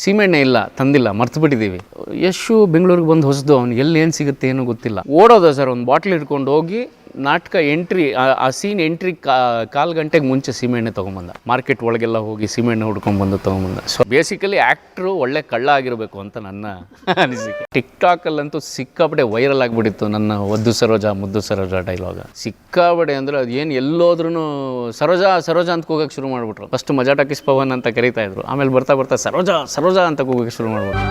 ಸೀಮೆಣ್ಣೆ ಇಲ್ಲ, ತಂದಿಲ್ಲ, ಮರ್ತು ಬಿಟ್ಟಿದ್ದೀವಿ. ಯಶು ಬೆಂಗಳೂರಿಗೆ ಬಂದು ಹೊಸದು, ಅವ್ನಿಗೆ ಎಲ್ಲಿ ಏನು ಸಿಗುತ್ತೆ ಏನೂ ಗೊತ್ತಿಲ್ಲ. ಓಡೋದು ಸರ್, ಒಂದು ಬಾಟ್ಲ್ ಹಿಡ್ಕೊಂಡು ಹೋಗಿ ನಾಟಕ ಎಂಟ್ರಿ, ಆ ಸೀನ್ ಎಂಟ್ರಿ ಕಾಲು ಗಂಟೆಗೆ ಮುಂಚೆ ಸೀಮೆಣ್ಣೆ ತೊಗೊಂಬಂದ. ಮಾರ್ಕೆಟ್ ಒಳಗೆಲ್ಲ ಹೋಗಿ ಸೀಮೆಣ್ಣೆ ಹುಡ್ಕೊಂಡ್ಬಂದು ತೊಗೊಂಬಂದ. ಸೊ ಬೇಸಿಕಲಿ ಆ್ಯಕ್ಟ್ರು ಒಳ್ಳೆ ಕಳ್ಳ ಆಗಿರಬೇಕು ಅಂತ ನನ್ನ ಅನಿಸಿಕೆ. ಟಿಕ್ಟಾಕಲ್ಲಂತೂ ಸಿಕ್ಕಾಪಡೆ ವೈರಲ್ ಆಗಿಬಿಟ್ಟಿತ್ತು ನನ್ನ ಒದ್ದು ಸರೋಜಾ ಮುದ್ದು ಸರೋಜಾ ಡೈಲಾಗ. ಸಿಕ್ಕಾಪಡೆ ಅಂದರೆ ಅದು ಏನು ಎಲ್ಲೋದ್ರೂ ಸರೋಜಾ ಸರೋಜಾ ಅಂತ ಕೂಗಕ್ಕೆ ಶುರು ಮಾಡಿಬಿಟ್ರು. ಫಸ್ಟ್ ಮಜಾ ಟಾಕೀಸ್ ಪವನ್ ಅಂತ ಕರೀತಾಯಿದ್ರು, ಆಮೇಲೆ ಬರ್ತಾ ಬರ್ತಾ ಸರೋಜಾ ಸರೋಜಾ ಅಂತ ಕೂಗಕ್ಕೆ ಶುರು ಮಾಡ್ಬಿಟ್ರು.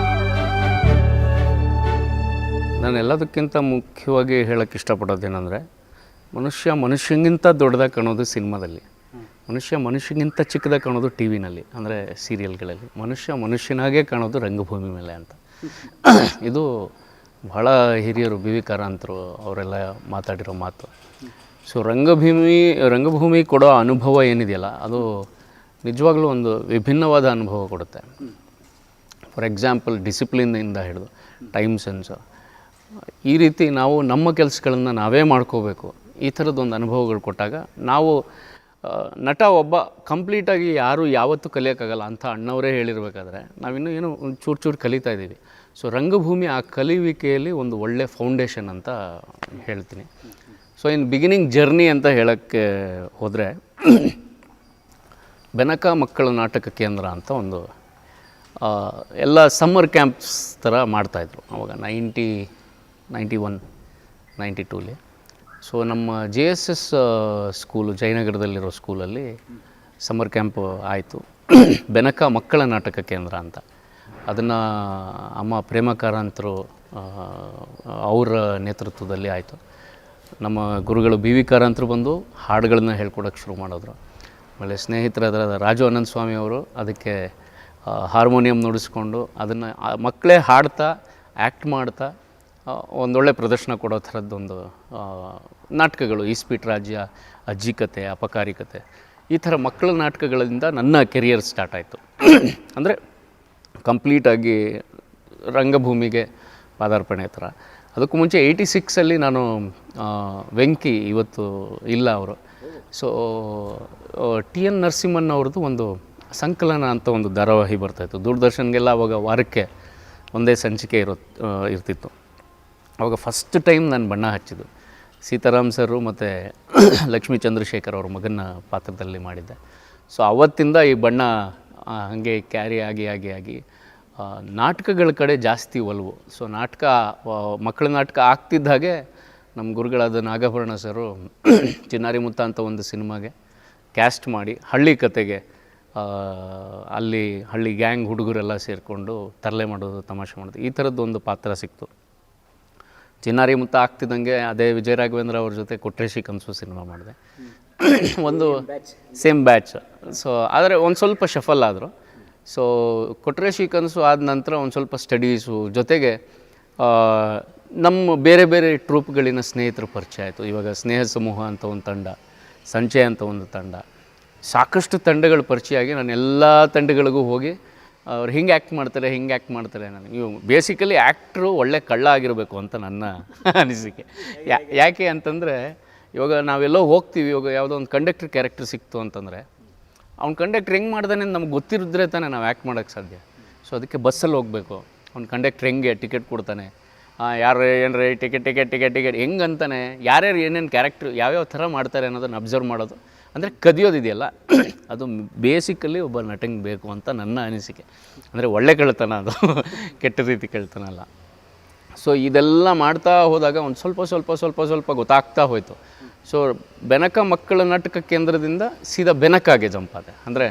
ನಾನು ಎಲ್ಲದಕ್ಕಿಂತ ಮುಖ್ಯವಾಗಿ ಹೇಳೋಕ್ಕೆ ಇಷ್ಟಪಡೋದೇನೆಂದರೆ, ಮನುಷ್ಯನಿಗಿಂತ ದೊಡ್ಡದಾಗಿ ಕಾಣೋದು ಸಿನಿಮಾದಲ್ಲಿ, ಮನುಷ್ಯನಿಗಿಂತ ಚಿಕ್ಕದಾಗಿ ಕಾಣೋದು ಟಿ ವಿನಲ್ಲಿ, ಅಂದರೆ ಸೀರಿಯಲ್ಗಳಲ್ಲಿ, ಮನುಷ್ಯನಾಗೇ ಕಾಣೋದು ರಂಗಭೂಮಿ ಮೇಲೆ ಅಂತ. ಇದು ಬಹಳ ಹಿರಿಯರು ಬಿ ವಿ ಕಾರಂತರು ಅವರೆಲ್ಲ ಮಾತಾಡಿರೋ ಮಾತು. ಸೊ ರಂಗಭೂಮಿ ಕೊಡೋ ಅನುಭವ ಏನಿದೆಯಲ್ಲ, ಅದು ನಿಜವಾಗ್ಲೂ ಒಂದು ವಿಭಿನ್ನವಾದ ಅನುಭವ ಕೊಡುತ್ತೆ. ಫಾರ್ ಎಕ್ಸಾಂಪಲ್ ಡಿಸಿಪ್ಲಿನ್ನಿಂದ ಹಿಡಿದು ಟೈಮ್ ಸೆನ್ಸು, ಈ ರೀತಿ ನಾವು ನಮ್ಮ ಕೆಲಸಗಳನ್ನು ನಾವೇ ಮಾಡ್ಕೋಬೇಕು. ಈ ಥರದ್ದೊಂದು ಅನುಭವಗಳು ಕೊಟ್ಟಾಗ ನಾವು ನಟ ಒಬ್ಬ ಕಂಪ್ಲೀಟಾಗಿ ಯಾರೂ ಯಾವತ್ತೂ ಕಲಿಯೋಕ್ಕಾಗಲ್ಲ ಅಂತ ಅಣ್ಣವರೇ ಹೇಳಿರಬೇಕಾದ್ರೆ ನಾವಿನ್ನೂ ಏನೋ ಒಂದು ಚೂರು ಕಲಿತಾ ಇದ್ದೀವಿ. ಸೊ ರಂಗಭೂಮಿ ಆ ಕಲಿಯುವಿಕೆಯಲ್ಲಿ ಒಂದು ಒಳ್ಳೆ ಫೌಂಡೇಶನ್ ಅಂತ ಹೇಳ್ತೀನಿ. ಸೊ ಇನ್ ಬಿಗಿನಿಂಗ್ ಜರ್ನಿ ಅಂತ ಹೇಳೋಕ್ಕೆ ಹೋದರೆ, ಬೆನಕ ಮಕ್ಕಳ ನಾಟಕ ಕೇಂದ್ರ ಅಂತ ಒಂದು ಎಲ್ಲ ಸಮ್ಮರ್ ಕ್ಯಾಂಪ್ಸ್ ಥರ ಮಾಡ್ತಾಯಿದ್ರು ಅವಾಗ 91, 92ಲಿ. ಸೊ ನಮ್ಮ JSS ಸ್ಕೂಲು ಜಯನಗರದಲ್ಲಿರೋ ಸ್ಕೂಲಲ್ಲಿ ಸಮ್ಮರ್ ಕ್ಯಾಂಪ್ ಆಯಿತು, ಬೆನಕ ಮಕ್ಕಳ ನಾಟಕ ಕೇಂದ್ರ ಅಂತ. ಅದನ್ನು ಅಮ್ಮ ಪ್ರೇಮ ಕಾರಂತರು ಅವರ ನೇತೃತ್ವದಲ್ಲಿ ಆಯಿತು. ನಮ್ಮ ಗುರುಗಳು ಬಿ ವಿ ಕಾರಂತರು ಬಂದು ಹಾಡುಗಳನ್ನ ಹೇಳ್ಕೊಡೋಕ್ಕೆ ಶುರು ಮಾಡಿದ್ರು. ಆಮೇಲೆ ಸ್ನೇಹಿತರಾದ ರಾಜು ಅನಂತ ಸ್ವಾಮಿ ಅವರು ಅದಕ್ಕೆ ಹಾರ್ಮೋನಿಯಂ ನುಡಿಸ್ಕೊಂಡು ಅದನ್ನು ಮಕ್ಕಳೇ ಹಾಡ್ತಾ ಆ್ಯಕ್ಟ್ ಮಾಡ್ತಾ ಒಂದೊಳ್ಳೆ ಪ್ರದರ್ಶನ ಕೊಡೋ ಥರದ್ದೊಂದು ನಾಟಕಗಳು, ಈಸ್ಪೀಟ್ ರಾಜ್ಯ, ಅಜ್ಜಿ ಕತೆ, ಅಪಕಾರಿ ಕತೆ, ಈ ಥರ ಮಕ್ಕಳ ನಾಟಕಗಳಿಂದ ನನ್ನ ಕೆರಿಯರ್ ಸ್ಟಾರ್ಟ್ ಆಯಿತು. ಅಂದರೆ ಕಂಪ್ಲೀಟಾಗಿ ರಂಗಭೂಮಿಗೆ ಪಾದಾರ್ಪಣೆ ಥರ. ಅದಕ್ಕೂ ಮುಂಚೆ 86ಅಲ್ಲಿ ನಾನು ವೆಂಕಿ, ಇವತ್ತು ಇಲ್ಲ ಅವರು, ಸೊ TN ನರಸಿಂಹನ್ ಅವ್ರದ್ದು ಒಂದು ಸಂಕಲನ ಅಂತ ಒಂದು ಧಾರಾವಾಹಿ ಬರ್ತಾಯಿತ್ತು ದೂರದರ್ಶನ್ಗೆಲ್ಲ. ಅವಾಗ ವಾರಕ್ಕೆ ಒಂದೇ ಸಂಚಿಕೆ ಇರ್ತಿತ್ತು. ಅವಾಗ ಫಸ್ಟ್ ಟೈಮ್ ನಾನು ಬಣ್ಣ ಹಚ್ಚಿದ್ದು ಸೀತಾರಾಮ್ ಸರು ಮತ್ತು ಲಕ್ಷ್ಮೀ ಚಂದ್ರಶೇಖರ್ ಅವ್ರ ಮಗನ ಪಾತ್ರದಲ್ಲಿ ಮಾಡಿದ್ದೆ. ಸೊ ಅವತ್ತಿಂದ ಈ ಬಣ್ಣ ಹಾಗೆ ಕ್ಯಾರಿ ಆಗಿ ನಾಟಕಗಳ ಕಡೆ ಜಾಸ್ತಿ ಒಲವು. ಸೊ ಮಕ್ಕಳ ನಾಟಕ ಆಗ್ತಿದ್ದ ಹಾಗೆ ನಮ್ಮ ಗುರುಗಳಾದ ನಾಗಭರಣ ಸರು ಚಿನ್ನಾರಿ ಮುತ್ತ ಅಂತ ಒಂದು ಸಿನಿಮಾಗೆ ಕ್ಯಾಸ್ಟ್ ಮಾಡಿ ಹಳ್ಳಿ ಕತೆಗೆ, ಹಳ್ಳಿ ಗ್ಯಾಂಗ್ ಹುಡುಗರೆಲ್ಲ ಸೇರಿಕೊಂಡು ತರಲೆ ಮಾಡೋದು, ತಮಾಷೆ ಮಾಡೋದು, ಈ ಥರದ್ದು ಒಂದು ಪಾತ್ರ ಸಿಕ್ತು. ಚಿನ್ನಾರಿ ಮುತ್ತ ಆಗ್ತಿದ್ದಂಗೆ ಅದೇ ವಿಜಯ ರಾಘವೇಂದ್ರ ಅವ್ರ ಜೊತೆ ಕೊಟ್ರೇಶಿ ಕನಸು ಸಿನಿಮಾ ಮಾಡಿದೆ. ಒಂದು ಸೇಮ್ ಬ್ಯಾಚ್. ಸೊ ಆದರೆ ಒಂದು ಸ್ವಲ್ಪ ಶಫಲ್ ಆದರು. ಸೊ ಕೊಟ್ರೇಶಿ ಕನಸು ಆದ ನಂತರ ಒಂದು ಸ್ವಲ್ಪ ಸ್ಟಡೀಸು ಜೊತೆಗೆ ನಮ್ಮ ಬೇರೆ ಬೇರೆ ಟ್ರೂಪ್ಗಳಿನ ಸ್ನೇಹಿತರ ಪರಿಚಯ ಆಯಿತು. ಇವಾಗ ಸ್ನೇಹ ಸಮೂಹ ಅಂತ ಒಂದು ತಂಡ, ಸಂಚಯ ಅಂತ ಒಂದು ತಂಡ, ಸಾಕಷ್ಟು ತಂಡಗಳು ಪರಿಚಯ ಆಗಿ ನಾನು ಎಲ್ಲ ತಂಡಗಳಿಗೂ ಹೋಗಿ ಅವ್ರು ಹಿಂಗೆ ಆ್ಯಕ್ಟ್ ಮಾಡ್ತಾರೆ ನನಗೆ. ಇವು ಬೇಸಿಕಲಿ ಆ್ಯಕ್ಟ್ರು ಒಳ್ಳೆ ಕಳ್ಳ ಆಗಿರಬೇಕು ಅಂತ ನನ್ನ ಅನಿಸಿಕೆ. ಯಾಕೆ ಅಂತಂದರೆ, ಇವಾಗ ನಾವೆಲ್ಲೋ ಹೋಗ್ತೀವಿ, ಇವಾಗ ಯಾವುದೋ ಒಂದು ಕಂಡಕ್ಟರ್ ಕ್ಯಾರೆಕ್ಟರ್ ಸಿಕ್ತು ಅಂತಂದರೆ ಅವ್ನು ಕಂಡಕ್ಟ್ರ್ ಹೆಂಗೆ ಮಾಡ್ದಾನೆ ನಮ್ಗೆ ಗೊತ್ತಿರಿದ್ರೆ ತಾನೇ ನಾವು ಆ್ಯಕ್ಟ್ ಮಾಡೋಕ್ಕೆ ಸಾಧ್ಯ. ಸೊ ಅದಕ್ಕೆ ಬಸ್ಸಲ್ಲಿ ಹೋಗಬೇಕು, ಅವ್ನು ಕಂಡಕ್ಟ್ರ್ ಹೆಂಗೆ ಟಿಕೆಟ್ ಕೊಡ್ತಾನೆ, ಯಾರು ಏನ್ರಿ ಟಿಕೆಟ್ ಹೆಂಗೆ ಅಂತಾನೆ, ಯಾರ್ಯಾರು ಏನೇನು ಕ್ಯಾರೆಕ್ಟ್ರ್ ಯಾವ್ಯಾವ ಥರ ಮಾಡ್ತಾರೆ ಅನ್ನೋದನ್ನು ಅಬ್ಸರ್ವ್ ಮಾಡೋದು, ಅಂದರೆ ಕದಿಯೋದಿದೆಯಲ್ಲ, ಅದು ಬೇಸಿಕಲಿ ಒಬ್ಬ ನಟಂಗೆ ಬೇಕು ಅಂತ ನನ್ನ ಅನಿಸಿಕೆ. ಅಂದರೆ ಒಳ್ಳೆ ಕಳ್ತನ ಅದು, ಕೆಟ್ಟ ರೀತಿ ಕಳ್ತನ ಅಲ್ಲ. ಸೊ ಇದೆಲ್ಲ ಮಾಡ್ತಾ ಹೋದಾಗ ಒಂದು ಸ್ವಲ್ಪ ಗೊತ್ತಾಗ್ತಾ ಹೋಯಿತು. ಸೊ ಬೆನಕ ಮಕ್ಕಳ ನಾಟಕ ಕೇಂದ್ರದಿಂದ ಸೀದಾ ಬೆನಕಾಗೆ ಜಂಪ್ ಆದೆ. ಅಂದರೆ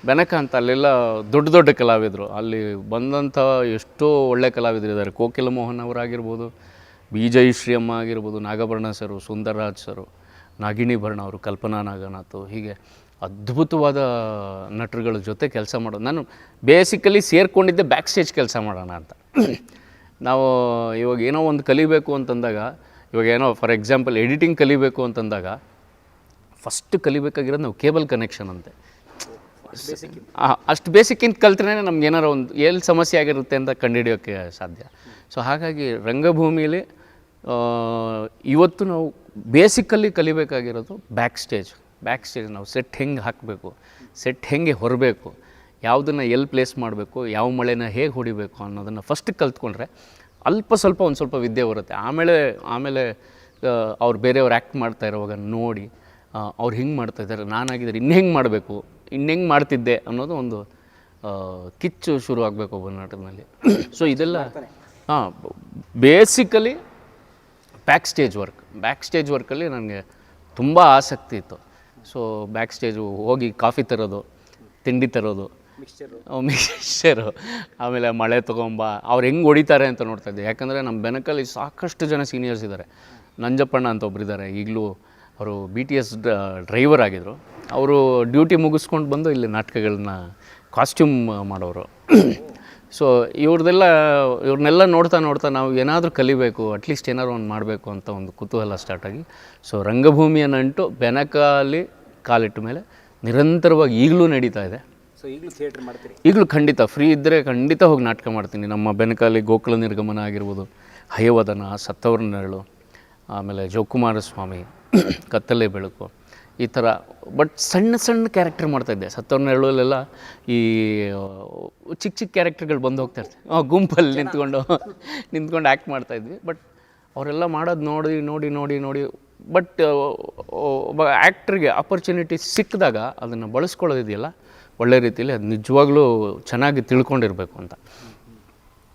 ಬೆನಕ ಅಂತ ಅಲ್ಲೆಲ್ಲ ದೊಡ್ಡ ಕಲಾವಿದರು, ಅಲ್ಲಿ ಬಂದಂಥ ಎಷ್ಟೋ ಒಳ್ಳೆ ಕಲಾವಿದರು ಇದ್ದಾರೆ. ಕೋಕಿಲ ಮೋಹನ್ ಅವರಾಗಿರ್ಬೋದು, BJ ಅಮ್ಮ ಆಗಿರ್ಬೋದು, ನಾಗಭರಣ ಸರು, ಸುಂದರ್ರಾಜ್ ಸರು, ನಾಗಿಣಿ ಭರಣ ಅವರು, ಕಲ್ಪನಾ ನಾಗನಾಥ್, ಹೀಗೆ ಅದ್ಭುತವಾದ ನಟರುಗಳ ಜೊತೆ ಕೆಲಸ ಮಾಡೋದು. ನಾನು ಬೇಸಿಕಲಿ ಸೇರಿಕೊಂಡಿದ್ದೆ ಬ್ಯಾಕ್ ಸ್ಟೇಜ್ ಕೆಲಸ ಮಾಡೋಣ ಅಂತ. ನಾವು ಇವಾಗ ಏನೋ ಒಂದು ಕಲಿಬೇಕು ಅಂತಂದಾಗ, ಇವಾಗ ಏನೋ ಫಾರ್ ಎಕ್ಸಾಂಪಲ್ ಎಡಿಟಿಂಗ್ ಕಲಿಬೇಕು ಅಂತಂದಾಗ ಫಸ್ಟ್ ಕಲಿಬೇಕಾಗಿರೋದು ನಾವು ಕೇಬಲ್ ಕನೆಕ್ಷನ್ ಅಂತೆ. ಅಷ್ಟು ಬೇಸಿಕ್ಕಿಂತ ಕಲ್ತ್ರೇ ನಮ್ಗೆ ಏನಾರು ಒಂದು ಎಲ್ಲಿ ಸಮಸ್ಯೆ ಆಗಿರುತ್ತೆ ಅಂತ ಕಂಡುಹಿಡಿಯೋಕ್ಕೆ ಸಾಧ್ಯ. ಸೊ ಹಾಗಾಗಿ ರಂಗಭೂಮಿಯಲ್ಲಿ ಇವತ್ತು ನಾವು ಬೇಸಿಕಲ್ಲಿ ಕಲಿಬೇಕಾಗಿರೋದು ಬ್ಯಾಕ್ ಸ್ಟೇಜ್. ನಾವು ಸೆಟ್ ಹೆಂಗೆ ಹಾಕಬೇಕು, ಸೆಟ್ ಹೆಂಗೆ ಹೊರಬೇಕು, ಯಾವುದನ್ನು ಎಲ್ಲಿ ಪ್ಲೇಸ್ ಮಾಡಬೇಕು, ಯಾವ ಮಳೆನ ಹೇಗೆ ಹೊಡಿಬೇಕು ಅನ್ನೋದನ್ನು ಫಸ್ಟ್ ಕಲ್ತ್ಕೊಂಡ್ರೆ ಸ್ವಲ್ಪ ಒಂದು ಸ್ವಲ್ಪ ವಿದ್ಯೆ ಬರುತ್ತೆ. ಆಮೇಲೆ ಅವ್ರು ಬೇರೆಯವ್ರು ಆ್ಯಕ್ಟ್ ಮಾಡ್ತಾ ಇರೋವಾಗ ನೋಡಿ ಅವ್ರು ಹಿಂಗೆ ಮಾಡ್ತಾಯಿದ್ದಾರೆ, ನಾನಾಗಿದ್ದಾರೆ ಹೆಂಗೆ ಮಾಡಬೇಕು, ಹೆಂಗೆ ಮಾಡ್ತಿದ್ದೆ ಅನ್ನೋದು ಒಂದು ಕಿಚ್ಚು ಶುರು ಆಗಬೇಕು ಒಬ್ಬ ನಾಟಕದಲ್ಲಿ. ಸೊ ಇದೆಲ್ಲ ಬೇಸಿಕಲಿ ಬ್ಯಾಕ್ ಸ್ಟೇಜ್ ವರ್ಕಲ್ಲಿ ನನಗೆ ತುಂಬ ಆಸಕ್ತಿ ಇತ್ತು. ಸೊ ಬ್ಯಾಕ್ ಸ್ಟೇಜು ಹೋಗಿ ಕಾಫಿ ತರೋದು, ತಿಂಡಿ ತರೋದು, ಮಿಕ್ಸ್ಚರು, ಆಮೇಲೆ ಮಳೆ ತೊಗೊಂಬ, ಅವ್ರು ಹೆಂಗೆ ಹೊಡಿತಾರೆ ಅಂತ ನೋಡ್ತಾಯಿದ್ದೆ. ಯಾಕಂದರೆ ನಮ್ಮ ಬೆನಕಲ್ಲಿ ಸಾಕಷ್ಟು ಜನ ಸೀನಿಯರ್ಸ್ ಇದ್ದಾರೆ. ನಂಜಪ್ಪಣ್ಣ ಅಂತ ಒಬ್ಬರಿದ್ದಾರೆ, ಈಗಲೂ ಅವರು BTS ಡ್ರೈವರ್ ಆಗಿದ್ದರು. ಅವರು ಡ್ಯೂಟಿ ಮುಗಿಸ್ಕೊಂಡು ಬಂದು ಇಲ್ಲಿ ನಾಟಕಗಳನ್ನ ಕಾಸ್ಟ್ಯೂಮ್ ಮಾಡೋರು. ಸೊ ಇವ್ರನ್ನೆಲ್ಲ ನೋಡ್ತಾ ನಾವು ಏನಾದರೂ ಕಲಿಬೇಕು, ಅಟ್ಲೀಸ್ಟ್ ಏನಾದ್ರು ಒಂದು ಮಾಡಬೇಕು ಅಂತ ಒಂದು ಕುತೂಹಲ ಸ್ಟಾರ್ಟಾಗಿ ಸೊ ರಂಗಭೂಮಿಯ ನಂಟು ಬೆನಕಲ್ಲಿ ಕಾಲಿಟ್ಟ ಮೇಲೆ ನಿರಂತರವಾಗಿ ಈಗಲೂ ನಡೀತಾ ಇದೆ. ಸೊ ಈಗಲೂ ಥಿಯೇಟ್ರ್ ಮಾಡ್ತೀರಿ? ಈಗಲೂ ಖಂಡಿತ ಫ್ರೀ ಇದ್ದರೆ ಖಂಡಿತ ಹೋಗಿ ನಾಟಕ ಮಾಡ್ತೀನಿ. ನಮ್ಮ ಬೆನಕಲ್ಲಿ ಗೋಕುಲ ನಿರ್ಗಮನ ಆಗಿರ್ಬೋದು, ಹಯವದನ, ಸತ್ತವರ ನೆರಳು, ಆಮೇಲೆ ಜೋಕುಮಾರ ಸ್ವಾಮಿ, ಕತ್ತಲೆ ಬೆಳಕು, ಈ ಥರ. ಬಟ್ ಸಣ್ಣ ಕ್ಯಾರೆಕ್ಟರ್ ಮಾಡ್ತಾಯಿದ್ದೆ. ಸತ್ತವರ ನೆರಳಲ್ಲೆಲ್ಲ ಈ ಚಿಕ್ಕ ಕ್ಯಾರೆಕ್ಟರ್ಗಳು ಬಂದು ಹೋಗ್ತಾ ಇರ್ತಾರೆ, ಗುಂಪಲ್ಲಿ ನಿಂತ್ಕೊಂಡು ಆ್ಯಕ್ಟ್ ಮಾಡ್ತಾಯಿದ್ವಿ. ಬಟ್ ಅವರೆಲ್ಲ ಮಾಡೋದು ನೋಡಿ ಬಟ್ ಒಬ್ಬ ಆ್ಯಕ್ಟ್ರಿಗೆ ಆಪರ್ಚುನಿಟಿ ಸಿಕ್ಕಿದಾಗ ಅದನ್ನು ಬಳಸ್ಕೊಳ್ಳೋದಿದೆಯಲ್ಲ ಒಳ್ಳೆ ರೀತಿಯಲ್ಲಿ, ಅದು ನಿಜವಾಗ್ಲೂ ಚೆನ್ನಾಗಿ ತಿಳ್ಕೊಂಡಿರಬೇಕು ಅಂತ.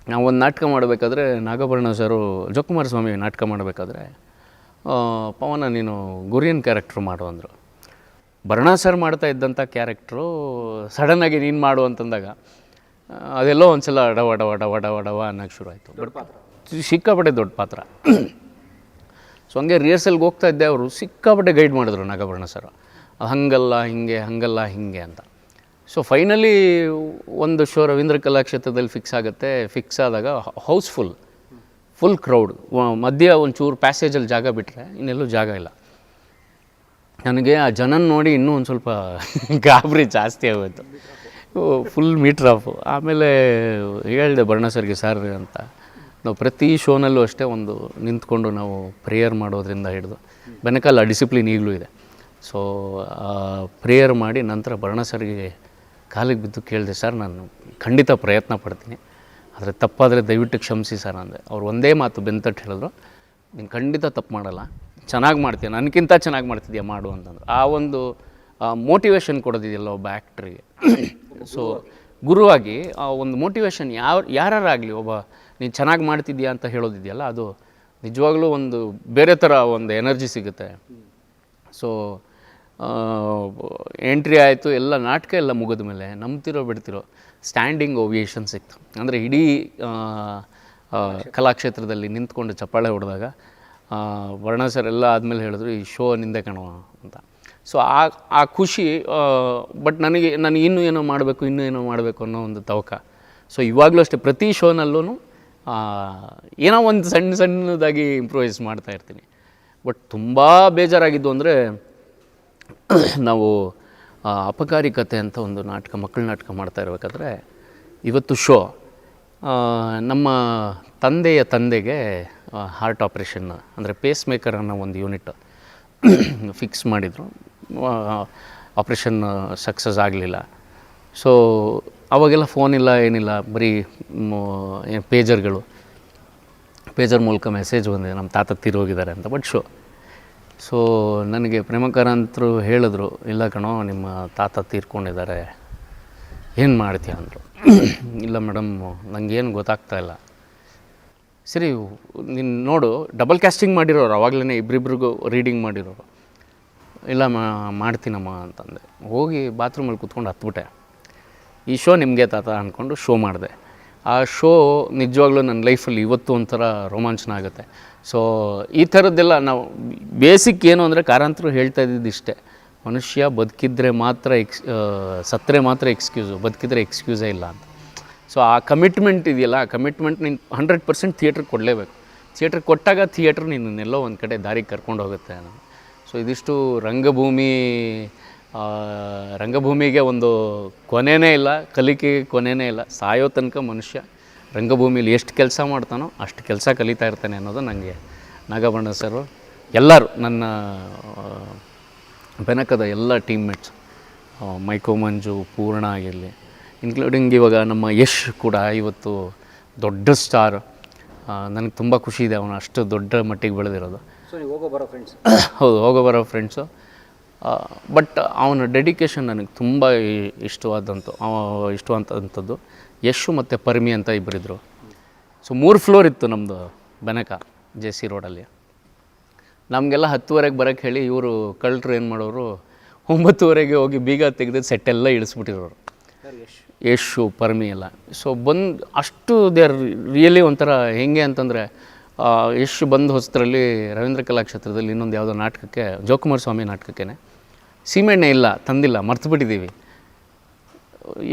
ನಾವು ಒಂದು ನಾಟಕ ಮಾಡಬೇಕಾದ್ರೆ ನಾಗಭರಣ ಸರು, ಜೋಕುಮಾರ ಸ್ವಾಮಿ ನಾಟಕ ಮಾಡಬೇಕಾದ್ರೆ ಪವನ ನೀನು ಗುರಿಯನ್ ಕ್ಯಾರೆಕ್ಟ್ರು ಮಾಡು ಅಂದರು. ಭರಣ ಸರ್ ಮಾಡ್ತಾ ಇದ್ದಂಥ ಕ್ಯಾರೆಕ್ಟ್ರು ಸಡನ್ನಾಗಿ ನೀನು ಮಾಡು ಅಂತಂದಾಗ ಅದೆಲ್ಲೋ ಒಂದು ಸಲ ಡವ ಅನ್ನೋಕ್ಕೆ ಶುರು ಆಯಿತು. ಬಟ್ ಸಿಕ್ಕಾಪಟ್ಟೆ ದೊಡ್ಡ ಪಾತ್ರ. ಸೊ ಹಂಗೆ ರಿಹರ್ಸಲ್ಗೆ ಹೋಗ್ತಾ ಇದ್ದೆ, ಅವರು ಸಿಕ್ಕಾಪಟ್ಟೆ ಗೈಡ್ ಮಾಡಿದ್ರು ನಾಗಭರಣ ಸರ್, ಹಂಗಲ್ಲ ಹಿಂಗೆ ಅಂತ. ಸೊ ಫೈನಲಿ ಒಂದು ಶೋ ರವೀಂದ್ರ ಕಲಾಕ್ಷೇತ್ರದಲ್ಲಿ ಫಿಕ್ಸ್ ಆದಾಗ ಫುಲ್ ಕ್ರೌಡ್, ಮಧ್ಯ ಒಂಚೂರು ಪ್ಯಾಸೇಜಲ್ಲಿ ಜಾಗ ಬಿಟ್ಟರೆ ಇನ್ನೆಲ್ಲೂ ಜಾಗ ಇಲ್ಲ. ನನಗೆ ಆ ಜನನ ನೋಡಿ ಇನ್ನೂ ಒಂದು ಸ್ವಲ್ಪ ಗಾಬರಿ ಜಾಸ್ತಿ ಆಗೋಯ್ತು, ಫುಲ್ ಮೀಟ್ರ್ ಆಫ್. ಆಮೇಲೆ ಹೇಳಿದೆ ಭರಣ ಸರ್ಗೆ, ಸರ್ ಅಂತ ನಾವು ಪ್ರತಿ ಶೋನಲ್ಲೂ ಅಷ್ಟೇ ಒಂದು ನಿಂತ್ಕೊಂಡು ನಾವು ಪ್ರೇಯರ್ ಮಾಡೋದ್ರಿಂದ ಹಿಡಿದು ಬೆನಕಲ್ ಆ ಡಿಸಿಪ್ಲಿನ್ ಈಗಲೂ ಇದೆ. ಸೊ ಪ್ರೇಯರ್ ಮಾಡಿ ನಂತರ ಭರಣ ಸರ್ಗೆ ಕಾಲಿಗೆ ಬಿದ್ದು ಕೇಳಿದೆ, ಸರ್ ನಾನು ಖಂಡಿತ ಪ್ರಯತ್ನ ಪಡ್ತೀನಿ, ಆದರೆ ತಪ್ಪಾದರೆ ದಯವಿಟ್ಟು ಕ್ಷಮಿಸಿ ಸರ್ ಅಂದೆ. ಅವ್ರು ಒಂದೇ ಮಾತು ಬೆಂತಟ್ಟು ಹೇಳಿದ್ರು, ನೀನು ಖಂಡಿತ ತಪ್ಪು ಮಾಡಲ್ಲ, ಚೆನ್ನಾಗಿ ಮಾಡ್ತೀಯ, ನನಗಿಂತ ಚೆನ್ನಾಗಿ ಮಾಡ್ತಿದ್ಯಾ ಮಾಡು ಅಂತಂದ್ರು. ಆ ಒಂದು ಮೋಟಿವೇಶನ್ ಕೊಡೋದಿದೆಯಲ್ಲ ಒಬ್ಬ ಆ್ಯಕ್ಟ್ರಿಗೆ, ಸೊ ಗುರುವಾಗಿ ಆ ಒಂದು ಮೋಟಿವೇಶನ್ ಯಾರಾಗಲಿ ಒಬ್ಬ ನೀನು ಚೆನ್ನಾಗಿ ಮಾಡ್ತಿದ್ಯಾ ಅಂತ ಹೇಳೋದಿದೆಯಲ್ಲ, ಅದು ನಿಜವಾಗ್ಲೂ ಒಂದು ಬೇರೆ ಥರ ಒಂದು ಎನರ್ಜಿ ಸಿಗುತ್ತೆ. ಸೊ ಎಂಟ್ರಿ ಆಯಿತು, ಎಲ್ಲ ನಾಟಕ ಎಲ್ಲ ಮುಗಿದ ಮೇಲೆ ನಂಬ್ತಿರೋ ಬಿಡ್ತಿರೋ ಸ್ಟ್ಯಾಂಡಿಂಗ್ ಓವಿಯೇಷನ್ ಸಿಕ್ತು. ಅಂದರೆ ಇಡೀ ಕಲಾಕ್ಷೇತ್ರದಲ್ಲಿ ನಿಂತ್ಕೊಂಡು ಚಪ್ಪಾಳೆ ಹೊಡೆದಾಗ ವರ್ಣ ಸರ್ ಎಲ್ಲ ಆದಮೇಲೆ ಹೇಳಿದ್ರು, ಈ ಶೋ ನಿಂದೆ ಕಣೋ ಅಂತ. ಸೊ ಆ ಖುಷಿ. ಬಟ್ ನನಗೆ ಇನ್ನೂ ಏನೋ ಮಾಡಬೇಕು ಅನ್ನೋ ಒಂದು ತವಕ. ಸೊ ಇವಾಗಲೂ ಅಷ್ಟೇ, ಪ್ರತಿ ಶೋನಲ್ಲೂ ಏನೋ ಒಂದು ಸಣ್ಣದಾಗಿ ಇಂಪ್ರೂವೈಸ್ ಮಾಡ್ತಾಯಿರ್ತೀನಿ. ಬಟ್ ತುಂಬ ಬೇಜಾರಾಗಿದ್ದು ಅಂದರೆ, ನಾವು ಅಪಕಾರಿಕತೆ ಅಂತ ಒಂದು ನಾಟಕ, ಮಕ್ಕಳ ನಾಟಕ ಮಾಡ್ತಾ ಇರಬೇಕಾದ್ರೆ ಇವತ್ತು ಶೋ ನಮ್ಮ ತಂದೆಗೆ ಹಾರ್ಟ್ ಆಪ್ರೇಷನ್, ಅಂದರೆ ಪೇಸ್ ಮೇಕರ್ ಅನ್ನೋ ಒಂದು ಯೂನಿಟ್ ಫಿಕ್ಸ್ ಮಾಡಿದರು. ಆಪ್ರೇಷನ್ ಸಕ್ಸಸ್ ಆಗಲಿಲ್ಲ. ಸೊ ಅವಾಗೆಲ್ಲ ಫೋನ್ ಇಲ್ಲ, ಏನಿಲ್ಲ, ಬರೀ ಪೇಜರ್ ಮೂಲಕ ಮೆಸೇಜ್ ಬಂದಿದೆ, ನಮ್ಮ ತಾತ ತೀರೋಗಿದ್ದಾರೆ ಅಂತ. ಬಟ್ ಸೊ ನನಗೆ ಪ್ರೇಮಕಾರಂತರು ಹೇಳಿದ್ರು, ಇಲ್ಲ ಕಣೋ ನಿಮ್ಮ ತಾತ ತೀರ್ಕೊಂಡಿದ್ದಾರೆ, ಏನು ಮಾಡ್ತೀಯ ಅಂದರು. ಇಲ್ಲ ಮೇಡಮ್, ನನಗೇನು ಗೊತ್ತಾಗ್ತಾಯಿಲ್ಲ. ಸರಿ ನೀನು ನೋಡು, ಡಬಲ್ ಕ್ಯಾಸ್ಟಿಂಗ್ ಮಾಡಿರೋರು ಆವಾಗಲೇ, ಇಬ್ಬರಿಬ್ರಿಗೂ ರೀಡಿಂಗ್ ಮಾಡಿರೋರು. ಇಲ್ಲ ಮಾಡ್ತೀನಮ್ಮ ಅಂತಂದೆ. ಹೋಗಿ ಬಾತ್ರೂಮಲ್ಲಿ ಕೂತ್ಕೊಂಡು ಹತ್ಬಿಟ್ಟೆ. ಈ ಶೋ ನಿಮಗೆ ತಾತ ಅಂದ್ಕೊಂಡು ಶೋ ಮಾಡಿದೆ. ಆ ಶೋ ನಿಜವಾಗ್ಲೂ ನನ್ನ ಲೈಫಲ್ಲಿ ಇವತ್ತು ಒಂಥರ ರೋಮಾಂಚನ ಆಗುತ್ತೆ. ಸೊ ಈ ಥರದ್ದೆಲ್ಲ ನಾವು ಬೇಸಿಕ್ ಏನು ಅಂದರೆ, ಕಾರಂತರು ಹೇಳ್ತಾ ಇದ್ದಿದ್ದು ಇಷ್ಟೇ, ಮನುಷ್ಯ ಬದುಕಿದ್ರೆ ಮಾತ್ರ ಸತ್ತರೆ ಮಾತ್ರ ಎಕ್ಸ್ಕ್ಯೂಸು, ಬದುಕಿದ್ರೆ ಎಕ್ಸ್ಕ್ಯೂಸೇ ಇಲ್ಲ ಅಂತ. ಸೊ ಆ ಕಮಿಟ್ಮೆಂಟ್ ಇದೆಯಲ್ಲ, ಆ ಕಮಿಟ್ಮೆಂಟ್ ನೀನು 100% ಥಿಯೇಟ್ರಿಗೆ ಕೊಡಲೇಬೇಕು. ಥಿಯೇಟ್ರಿಗೆ ಕೊಟ್ಟಾಗ ಥಿಯೇಟ್ರ್ ನಿನ್ನೆಲ್ಲೋ ಒಂದು ಕಡೆ ದಾರಿಗೆ ಕರ್ಕೊಂಡು ಹೋಗುತ್ತೆ. ಸೊ ಇದಿಷ್ಟು ರಂಗಭೂಮಿಗೆ ಒಂದು ಕೊನೆಯೇ ಇಲ್ಲ, ಕಲಿಕೆಗೆ ಕೊನೆಯೇ ಇಲ್ಲ. ಸಾಯೋ ತನಕ ಮನುಷ್ಯ ರಂಗಭೂಮಿಲಿ ಎಷ್ಟು ಕೆಲಸ ಮಾಡ್ತಾನೋ ಅಷ್ಟು ಕೆಲಸ ಕಲಿತಾ ಇರ್ತಾನೆ ಅನ್ನೋದು ನನಗೆ ನಾಗಭರಣ ಸರು, ಎಲ್ಲರೂ ನನ್ನ ಬೆನಕದ ಎಲ್ಲ ಟೀಮ್ಮೇಟ್ಸ್, ಮೈಕೋ ಮಂಜು, ಪೂರ್ಣ ಆಗಿರಲಿ, ಇನ್ಕ್ಲೂಡಿಂಗ್ ಇವಾಗ ನಮ್ಮ ಯಶ್ ಕೂಡ ಇವತ್ತು ದೊಡ್ಡ ಸ್ಟಾರ್. ನನಗೆ ತುಂಬ ಖುಷಿ ಇದೆ ಅವನು ಅಷ್ಟು ದೊಡ್ಡ ಮಟ್ಟಿಗೆ ಬೆಳೆದಿರೋದು. ಸೊ ನೀವು ಹೋಗೋ ಬರೋ ಫ್ರೆಂಡ್ಸ್? ಹೌದು, ಹೋಗೋ ಬರೋ ಫ್ರೆಂಡ್ಸು. ಬಟ್ ಅವನ ಡೆಡಿಕೇಶನ್ ನನಗೆ ತುಂಬ ಇಷ್ಟವಾದಂಥದ್ದು. ಯಶು ಮತ್ತು ಪರ್ಮಿ ಅಂತ ಇಬ್ಬರಿದ್ದರು. ಸೊ 3 ಫ್ಲೋರ್ ಇತ್ತು ನಮ್ಮದು ಬೆನಕ ಜೆ ಸಿ ರೋಡಲ್ಲಿ. ನಮಗೆಲ್ಲ 10:30 ಬರೋಕ್ಕೆ ಹೇಳಿ ಇವರು ಕಳ್ಳರು ಏನು ಮಾಡೋರು, 9:30 ಹೋಗಿ ಬೀಗ ತೆಗೆದು ಸೆಟ್ಟೆಲ್ಲ ಇಳಿಸ್ಬಿಟ್ಟಿರೋರು. ಯಶು ಪರ್ಮಿ ಎಲ್ಲ. ಸೊ ಬಂದು ಅಷ್ಟು ದೇ ಆರ್ ರಿಯಲಿ ಒಂಥರ ಹೆಂಗೆ ಅಂತಂದರೆ, ಯಶು ಬಂದು ಹೊಸದ್ರಲ್ಲಿ ರವೀಂದ್ರ ಕಲಾಕ್ಷೇತ್ರದಲ್ಲಿ ಇನ್ನೊಂದು ಯಾವುದೋ ನಾಟಕಕ್ಕೆ, ಜೋಕುಮಾರ್ ಸ್ವಾಮಿ ನಾಟಕಕ್ಕೆ ಸೀಮೆಣ್ಣೆ ಇಲ್ಲ, ತಂದಿಲ್ಲ, ಮರ್ತು ಬಿಟ್ಟಿದ್ದೀವಿ.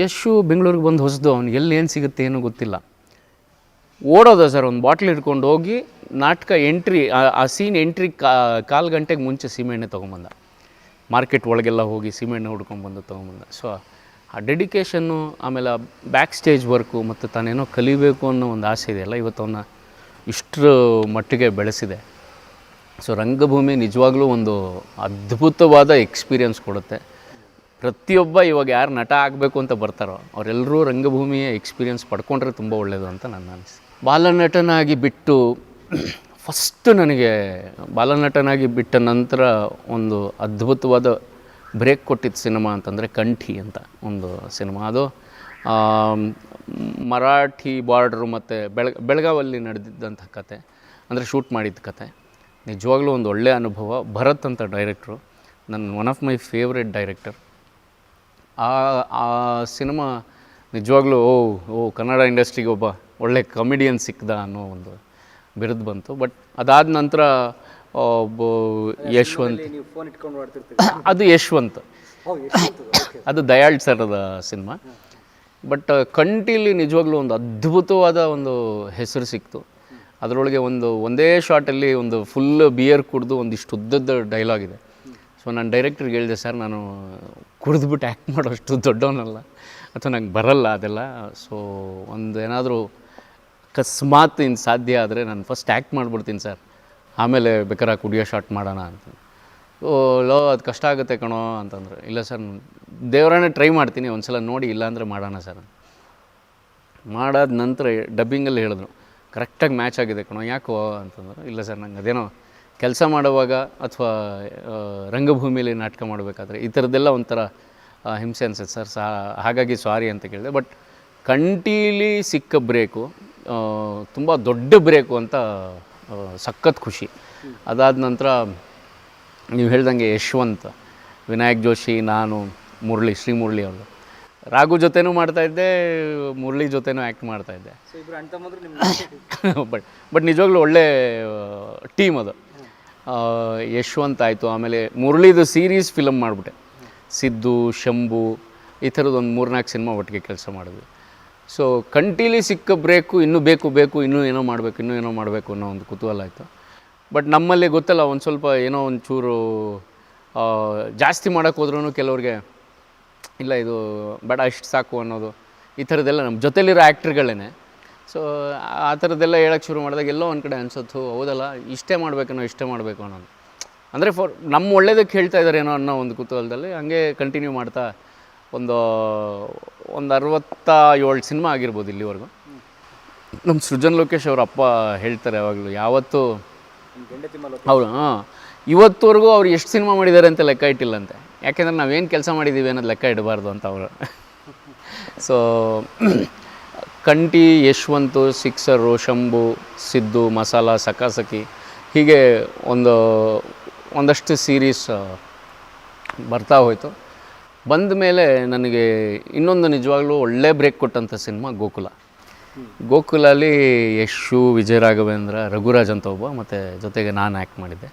ಯಶು ಬೆಂಗಳೂರಿಗೆ ಬಂದು ಹೊಸದು, ಅವ್ನು ಎಲ್ಲಿ ಏನು ಸಿಗುತ್ತೆ ಏನೂ ಗೊತ್ತಿಲ್ಲ. ಓಡೋದ ಸರ್, ಒಂದು ಬಾಟ್ಲ್ ಹಿಡ್ಕೊಂಡು ಹೋಗಿ ನಾಟಕ ಎಂಟ್ರಿ, ಆ ಸೀನ್ ಎಂಟ್ರಿ ಕಾಲು ಗಂಟೆಗೆ ಮುಂಚೆ ಸೀಮೆಣ್ಣೆ ತೊಗೊಂಬಂದ. ಮಾರ್ಕೆಟ್ ಒಳಗೆಲ್ಲ ಹೋಗಿ ಸೀಮೆಣ್ಣೆ ಹುಡ್ಕೊಂಡ್ಬಂದು ತೊಗೊಂಬಂದ. ಸೊ ಆ ಡೆಡಿಕೇಶನ್ನು, ಆಮೇಲೆ ಬ್ಯಾಕ್ ಸ್ಟೇಜ್ ವರ್ಕು ಮತ್ತು ತಾನೇನೋ ಕಲಿಬೇಕು ಅನ್ನೋ ಒಂದು ಆಸೆ ಇದೆಯಲ್ಲ, ಇವತ್ತು ಅವನ್ನ ಇಷ್ಟರ ಮಟ್ಟಿಗೆ ಬೆಳೆಸಿದೆ. ಸೊ ರಂಗಭೂಮಿ ನಿಜವಾಗ್ಲೂ ಒಂದು ಅದ್ಭುತವಾದ ಎಕ್ಸ್ಪೀರಿಯನ್ಸ್ ಕೊಡುತ್ತೆ. ಪ್ರತಿಯೊಬ್ಬ ಇವಾಗ ಯಾರು ನಟ ಆಗಬೇಕು ಅಂತ ಬರ್ತಾರೋ ಅವರೆಲ್ಲರೂ ರಂಗಭೂಮಿಯ ಎಕ್ಸ್ಪೀರಿಯನ್ಸ್ ಪಡ್ಕೊಂಡ್ರೆ ತುಂಬ ಒಳ್ಳೆಯದು ಅಂತ ನನ್ನ ಅನಿಸಿಕೆ. ಬಾಲನಟನಾಗಿ ಬಿಟ್ಟು ಫಸ್ಟು ನನಗೆ ಬಾಲನಟನಾಗಿ ಬಿಟ್ಟ ನಂತರ ಒಂದು ಅದ್ಭುತವಾದ ಬ್ರೇಕ್ ಕೊಟ್ಟಿದ್ದ ಸಿನಿಮಾ ಅಂತಂದರೆ ಕಂಠಿ ಅಂತ ಒಂದು ಸಿನಿಮಾ. ಅದು ಮರಾಠಿ ಬಾರ್ಡ್ರು ಮತ್ತು ಬೆಳಗಾವಲ್ಲಿ ನಡೆದಿದ್ದಂಥ ಕತೆ, ಅಂದರೆ ಶೂಟ್ ಮಾಡಿದ್ದ ಕತೆ. ನಿಜವಾಗ್ಲೂ ಒಂದು ಒಳ್ಳೆಯ ಅನುಭವ. ಭರತ್ ಅಂತ ಡೈರೆಕ್ಟ್ರು, ನನ್ನ one of my favourite director. ಆ ಸಿನಿಮಾ ನಿಜವಾಗ್ಲೂ ಕನ್ನಡ ಇಂಡಸ್ಟ್ರಿಗೆ ಒಬ್ಬ ಒಳ್ಳೆ ಕಾಮಿಡಿಯನ್ ಸಿಕ್ಕಿದ ಅನ್ನೋ ಒಂದು ಬಿರುದು ಬಂತು. ಬಟ್ ಅದಾದ ನಂತರ ಯಶವಂತ್, ಅದು ಯಶವಂತ್, ಅದು ದಯಾಳ್ ಸರದ ಸಿನಿಮಾ. ಬಟ್ ಕಂಠೀಲಿ ನಿಜವಾಗ್ಲೂ ಒಂದು ಅದ್ಭುತವಾದ ಒಂದು ಹೆಸರು ಸಿಕ್ತು. ಅದರೊಳಗೆ ಒಂದೇ ಶಾರ್ಟಲ್ಲಿ ಒಂದು ಫುಲ್ ಬಿಯರ್ ಕುಡಿದು ಒಂದಿಷ್ಟು ಉದ್ದದ ಡೈಲಾಗ್ ಇದೆ. ಸೊ ನಾನು ಡೈರೆಕ್ಟ್ರಿಗೆ ಹೇಳಿದೆ, ಸರ್ ನಾನು ಕುಡಿದ್ಬಿಟ್ಟು ಆ್ಯಕ್ಟ್ ಮಾಡೋಷ್ಟು ದೊಡ್ಡವನಲ್ಲ, ಅಥವಾ ನಂಗೆ ಬರಲ್ಲ ಅದೆಲ್ಲ. ಸೊ ಏನಾದರೂ ಅಕಸ್ಮಾತ್ ಇನ್ನು ಸಾಧ್ಯ ಆದರೆ ನಾನು ಫಸ್ಟ್ ಆ್ಯಕ್ಟ್ ಮಾಡಿಬಿಡ್ತೀನಿ ಸರ್, ಆಮೇಲೆ ಬೇಕಾದ್ರೆ ಕುಡಿಯೋ ಶಾರ್ಟ್ ಮಾಡೋಣ ಅಂತ. ಅದು ಕಷ್ಟ ಆಗುತ್ತೆ ಕಣೋ ಅಂತಂದ್ರೆ, ಇಲ್ಲ ಸರ್ ದೇವರನ್ನೇ ಟ್ರೈ ಮಾಡ್ತೀನಿ, ಒಂದು ಸಲ ನೋಡಿ, ಇಲ್ಲಾಂದರೆ ಮಾಡೋಣ ಸರ್. ಮಾಡಾದ ನಂತರ ಡಬ್ಬಿಂಗಲ್ಲಿ ಹೇಳಿದ್ರು, ಕರೆಕ್ಟಾಗಿ ಮ್ಯಾಚ್ ಆಗಿದೆ ಕಣೋ, ಯಾಕೋ ಅಂತಂದ್ರೆ, ಇಲ್ಲ ಸರ್ ನಂಗೆ ಅದೇನೋ ಕೆಲಸ ಮಾಡುವಾಗ ಅಥವಾ ರಂಗಭೂಮಿಯಲ್ಲಿ ನಾಟಕ ಮಾಡಬೇಕಾದ್ರೆ ಈ ಥರದ್ದೆಲ್ಲ ಒಂಥರ ಹಿಂಸೆ ಅನ್ಸುತ್ತೆ ಸರ್, ಹಾಗಾಗಿ ಸಾರಿ ಅಂತ ಕೇಳಿದೆ. ಬಟ್ ಕಂಠೀಲಿ ಸಿಕ್ಕ ಬ್ರೇಕು ತುಂಬ ದೊಡ್ಡ ಬ್ರೇಕು ಅಂತ ಸಖತ್ ಖುಷಿ. ಅದಾದ ನಂತರ ನೀವು ಹೇಳ್ದಂಗೆ ಯಶವಂತ್, ವಿನಾಯಕ್ ಜೋಶಿ, ನಾನು, ಶ್ರೀ ಮುರಳಿ ಅವರು, ರಾಘು ಜೊತೆನೂ ಮಾಡ್ತಾಯಿದ್ದೆ, ಮುರಳಿ ಜೊತೆನೂ ಆ್ಯಕ್ಟ್ ಮಾಡ್ತಾಯಿದ್ದೆ. ಬಟ್ ನಿಜವಾಗ್ಲೂ ಒಳ್ಳೆ ಟೀಮ್ ಅದು. ಯಶವಂತ್ ಆಯಿತು, ಆಮೇಲೆ ಮುರಳಿದು ಸೀರೀಸ್ ಫಿಲಮ್ ಮಾಡಿಬಿಟ್ಟೆ, ಸಿದ್ದು, ಶಂಭು, ಈ ಥರದ್ದೊಂದು 3-4 ಸಿನಿಮಾ ಒಟ್ಟಿಗೆ ಕೆಲಸ ಮಾಡಿದ್ವಿ. ಸೊ ಕಂಠೀಲಿ ಸಿಕ್ಕ ಬ್ರೇಕು, ಇನ್ನೂ ಬೇಕು ಇನ್ನೂ ಏನೋ ಮಾಡಬೇಕು ಅನ್ನೋ ಒಂದು ಕುತೂಹಲ ಆಯಿತು. ಬಟ್ ನಮ್ಮಲ್ಲಿ ಗೊತ್ತಲ್ಲ, ಒಂದು ಸ್ವಲ್ಪ ಏನೋ ಒಂಚೂರು ಜಾಸ್ತಿ ಮಾಡೋಕ್ಕೆ ಹೋದ್ರೂ ಕೆಲವ್ರಿಗೆ ಇಲ್ಲ ಇದು ಬೇಡ, ಇಷ್ಟು ಸಾಕು ಅನ್ನೋದು, ಈ ಥರದ್ದೆಲ್ಲ ನಮ್ಮ ಜೊತೆಲಿರೋ ಆ್ಯಕ್ಟ್ರ್ಗಳೇ. ಸೊ ಆ ಥರದ್ದೆಲ್ಲ ಹೇಳೋಕ್ಕೆ ಶುರು ಮಾಡಿದಾಗ ಎಲ್ಲೋ ಒಂದು ಕಡೆ ಅನ್ಸತ್ತು, ಹೌದಲ್ಲ ಇಷ್ಟೇ ಮಾಡಬೇಕು ಅನ್ನೋದು, ಅಂದರೆ ನಮ್ಮ ಒಳ್ಳೇದಕ್ಕೆ ಹೇಳ್ತಾ ಇದ್ದಾರೇನೋ ಅನ್ನೋ ಒಂದು ಕುತೂಹಲದಲ್ಲಿ ಹಂಗೆ ಕಂಟಿನ್ಯೂ ಮಾಡ್ತಾ ಒಂದು 67 ಸಿನಿಮಾ ಆಗಿರ್ಬೋದು ಇಲ್ಲಿವರೆಗೂ. ನಮ್ಮ ಸೃಜನ್ ಲೋಕೇಶ್ ಅವ್ರ ಅಪ್ಪ ಹೇಳ್ತಾರೆ ಯಾವಾಗಲೂ, ಯಾವತ್ತೂ ಹೌದು, ಇವತ್ತುವರೆಗೂ ಅವ್ರು ಎಷ್ಟು ಸಿನಿಮಾ ಮಾಡಿದ್ದಾರೆ ಅಂತ ಲೆಕ್ಕ ಇಟ್ಟಿಲ್ಲಂತೆ. ಯಾಕೆಂದರೆ ನಾವೇನು ಕೆಲಸ ಮಾಡಿದ್ದೀವಿ ಅನ್ನೋದು ಲೆಕ್ಕ ಇಡಬಾರ್ದು ಅಂತ ಅವರು. ಸೊ ಕಂಠಿ, ಯಶವಂತು, ಸಿಕ್ಸರು, ಶಂಭು, ಸಿದ್ದು, ಮಸಾಲ, ಸಕಾಸಕಿ, ಹೀಗೆ ಒಂದಷ್ಟು ಸೀರೀಸ್ ಬರ್ತಾ ಹೋಯಿತು. ಬಂದ ಮೇಲೆ ನನಗೆ ಇನ್ನೊಂದು ನಿಜವಾಗ್ಲೂ ಒಳ್ಳೆ ಬ್ರೇಕ್ ಕೊಟ್ಟಂಥ ಸಿನಿಮಾ ಗೋಕುಲಲ್ಲಿ ಯಶು, ವಿಜಯ ರಾಘವೇಂದ್ರ, ರಘುರಾಜ್ ಅಂತ ಒಬ್ಬ, ಮತ್ತು ಜೊತೆಗೆ ನಾನು ಆ್ಯಕ್ಟ್ ಮಾಡಿದ್ದೆ.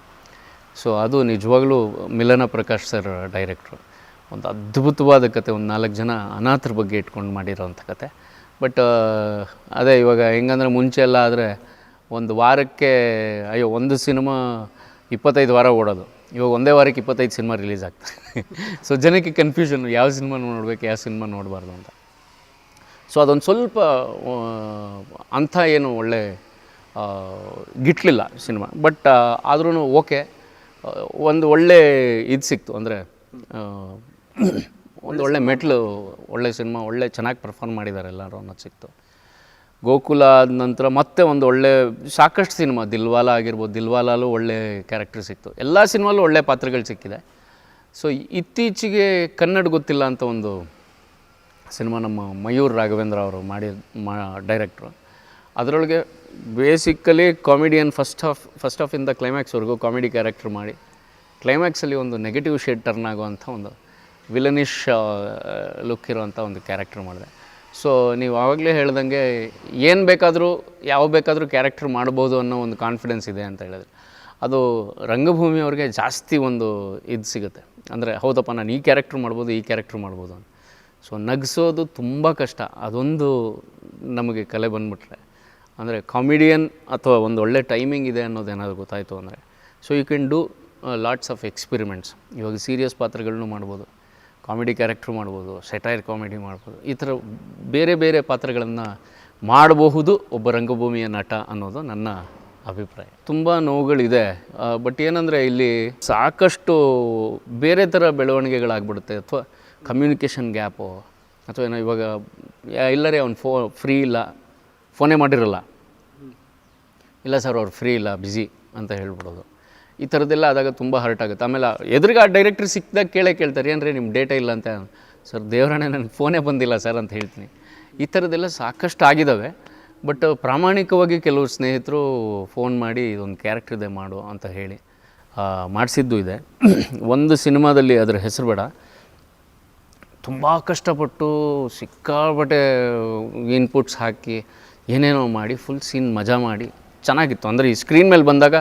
ಸೊ ಅದು ನಿಜವಾಗ್ಲೂ ಮಿಲನ ಪ್ರಕಾಶ್ ಸರ್ ಡೈರೆಕ್ಟ್ರು. ಒಂದು ಅದ್ಭುತವಾದ ಕತೆ, ಒಂದು 4 ಜನ ಅನಾಥರ ಬಗ್ಗೆ ಇಟ್ಕೊಂಡು ಮಾಡಿರೋವಂಥ ಕತೆ. ಬಟ್ ಅದೇ ಇವಾಗ ಹೆಂಗಂದ್ರೆ ಮುಂಚೆ ಎಲ್ಲ ಆದರೆ ಒಂದು ವಾರಕ್ಕೆ ಒಂದು ಸಿನಿಮಾ 25 ವಾರ ಓಡೋದು, ಇವಾಗ ಒಂದೇ ವಾರಕ್ಕೆ 25 ಸಿನಿಮಾ ರಿಲೀಸ್ ಆಗ್ತದೆ. ಸೊ ಜನಕ್ಕೆ ಕನ್ಫ್ಯೂಷನ್, ಯಾವ ಸಿನಿಮಾ ನೋಡಬೇಕು, ಯಾವ ಸಿನಿಮಾ ನೋಡಬಾರ್ದು ಅಂತ. ಸೊ ಅದೊಂದು ಸ್ವಲ್ಪ ಅಂಥ ಏನು ಒಳ್ಳೆ ಗಿಟ್ಲಿಲ್ಲ ಸಿನಿಮಾ. ಬಟ್ ಆದ್ರೂ ಓಕೆ, ಒಂದು ಒಳ್ಳೆ ಇದು ಸಿಕ್ತು, ಅಂದರೆ ಒಂದು ಒಳ್ಳೆ ಮೆಟ್ಲು, ಒಳ್ಳೆ ಸಿನಿಮಾ, ಒಳ್ಳೆ ಚೆನ್ನಾಗಿ ಪರ್ಫಾರ್ಮ್ ಮಾಡಿದ್ದಾರೆ ಎಲ್ಲರೂ ಅನ್ನೋದು ಸಿಕ್ತು. ಗೋಕುಲ ಆದ ನಂತರ ಮತ್ತೆ ಒಂದು ಒಳ್ಳೆ ಸಾಕಷ್ಟು ಸಿನಿಮಾ, ದಿಲ್ವಾಲ ಆಗಿರ್ಬೋದು, ದಿಲ್ವಾಲಲ್ಲೂ ಒಳ್ಳೆ ಕ್ಯಾರೆಕ್ಟರ್ ಸಿಕ್ತು. ಎಲ್ಲ ಸಿನಿಮಾಲ್ಲೂ ಒಳ್ಳೆ ಪಾತ್ರಗಳು ಸಿಕ್ಕಿದೆ. ಸೊ ಇತ್ತೀಚೆಗೆ ಕನ್ನಡ ಗೊತ್ತಿಲ್ಲ ಅಂತ ಒಂದು ಸಿನಿಮಾ ನಮ್ಮ ಮಯೂರ್ ರಾಘವೇಂದ್ರ ಅವರು ಡೈರೆಕ್ಟ್ರು. ಅದರೊಳಗೆ ಬೇಸಿಕಲಿ ಕಾಮಿಡಿಯನ್ ಫಸ್ಟ್ ಹಾಫಿಂದ ಕ್ಲೈಮ್ಯಾಕ್ಸ್ವರೆಗೂ ಕಾಮಿಡಿ ಕ್ಯಾರೆಕ್ಟರ್ ಮಾಡಿ, ಕ್ಲೈಮ್ಯಾಕ್ಸಲ್ಲಿ ಒಂದು ನೆಗೆಟಿವ್ ಶೇಡ್ ಟರ್ನ್ ಆಗುವಂಥ ಒಂದು ವಿಲನಿಶ್ ಲುಕ್ ಇರುವಂಥ ಒಂದು ಕ್ಯಾರೆಕ್ಟರ್ ಮಾಡಿದೆ. ಸೊ ನೀವು ಆವಾಗಲೇ ಹೇಳ್ದಂಗೆ ಏನು ಬೇಕಾದರೂ ಯಾವ ಬೇಕಾದರೂ ಕ್ಯಾರೆಕ್ಟರ್ ಮಾಡ್ಬೋದು ಅನ್ನೋ ಒಂದು ಕಾನ್ಫಿಡೆನ್ಸ್ ಇದೆ ಅಂತ ಹೇಳಿದ್ರೆ, ಅದು ರಂಗಭೂಮಿಯವ್ರಿಗೆ ಜಾಸ್ತಿ ಒಂದು ಇದು ಸಿಗುತ್ತೆ. ಅಂದರೆ ಹೌದಪ್ಪ, ನಾನು ಈ ಕ್ಯಾರೆಕ್ಟ್ರ್ ಮಾಡ್ಬೋದು, ಈ ಕ್ಯಾರೆಕ್ಟ್ರ್ ಮಾಡ್ಬೋದು ಅಂತ. ಸೊ ನಗಿಸೋದು ತುಂಬ ಕಷ್ಟ, ಅದೊಂದು ನಮಗೆ ಕಲೆ ಬಂದುಬಿಟ್ರೆ, ಅಂದರೆ ಕಾಮಿಡಿಯನ್ ಅಥವಾ ಒಂದು ಒಳ್ಳೆ ಟೈಮಿಂಗ್ ಇದೆ ಅನ್ನೋದೇನಾದರೂ ಗೊತ್ತಾಯಿತು ಅಂದರೆ, so you can do lots of experiments. ಇವಾಗ ಸೀರಿಯಸ್ ಪಾತ್ರಗಳನ್ನೂ ಮಾಡ್ಬೋದು, ಕಾಮಿಡಿ ಕ್ಯಾರೆಕ್ಟ್ರು ಮಾಡ್ಬೋದು, ಸೆಟೈರ್ ಕಾಮಿಡಿ ಮಾಡ್ಬೋದು, ಈ ಥರ ಬೇರೆ ಬೇರೆ ಪಾತ್ರಗಳನ್ನು ಮಾಡಬಹುದು ಒಬ್ಬ ರಂಗಭೂಮಿಯ ನಟ ಅನ್ನೋದು ನನ್ನ ಅಭಿಪ್ರಾಯ. ತುಂಬ ನೋವುಗಳಿದೆ, ಬಟ್ ಏನಂದರೆ ಇಲ್ಲಿ ಸಾಕಷ್ಟು ಬೇರೆ ಥರ ಬೆಳವಣಿಗೆಗಳಾಗ್ಬಿಡುತ್ತೆ. ಅಥವಾ ಕಮ್ಯುನಿಕೇಷನ್ ಗ್ಯಾಪು, ಅಥವಾ ಏನೋ ಇವಾಗ ಇಲ್ಲರೇ ಅವ್ನು ಫ್ರೀ ಇಲ್ಲ, ಫೋನೇ ಮಾಡಿರಲ್ಲ, ಇಲ್ಲ ಸರ್ ಅವ್ರು ಫ್ರೀ ಇಲ್ಲ, ಬ್ಯುಸಿ ಅಂತ ಹೇಳ್ಬಿಡೋದು. ಈ ಥರದ್ದೆಲ್ಲ ಆದಾಗ ತುಂಬ ಹರ್ಟ್ ಆಗುತ್ತೆ. ಆಮೇಲೆ ಎದುರಿಗೆ ಆ ಡೈರೆಕ್ಟ್ರ್ ಸಿಕ್ಕಿದಾಗ ಕೇಳ್ತಾರೆ, ಏನ್ರಿ ನಿಮ್ಮ ಡೇಟಾ ಇಲ್ಲ ಅಂತ. ಸರ್ ದೇವರಾಣೆ ನನಗೆ ಫೋನೇ ಬಂದಿಲ್ಲ ಸರ್ ಅಂತ ಹೇಳ್ತೀನಿ. ಈ ಥರದ್ದೆಲ್ಲ ಸಾಕಷ್ಟು ಆಗಿದ್ದಾವೆ. ಬಟ್ ಪ್ರಾಮಾಣಿಕವಾಗಿ ಕೆಲವರು ಸ್ನೇಹಿತರು ಫೋನ್ ಮಾಡಿ ಇದೊಂದು ಕ್ಯಾರೆಕ್ಟರ್ ಇದೆ ಮಾಡು ಅಂತ ಹೇಳಿ ಮಾಡಿಸಿದ್ದು ಇದೆ. ಒಂದು ಸಿನಿಮಾದಲ್ಲಿ ಅದರ ಹೆಸರು ಬೇಡ, ತುಂಬ ಕಷ್ಟಪಟ್ಟು ಸಿಕ್ಕಾಪಟ್ಟೆ ಇನ್ಪುಟ್ಸ್ ಹಾಕಿ ಏನೇನೋ ಮಾಡಿ ಫುಲ್ ಸೀನ್ ಮಜಾ ಮಾಡಿ ಚೆನ್ನಾಗಿತ್ತು. ಅಂದರೆ ಈ ಸ್ಕ್ರೀನ್ ಮೇಲೆ ಬಂದಾಗ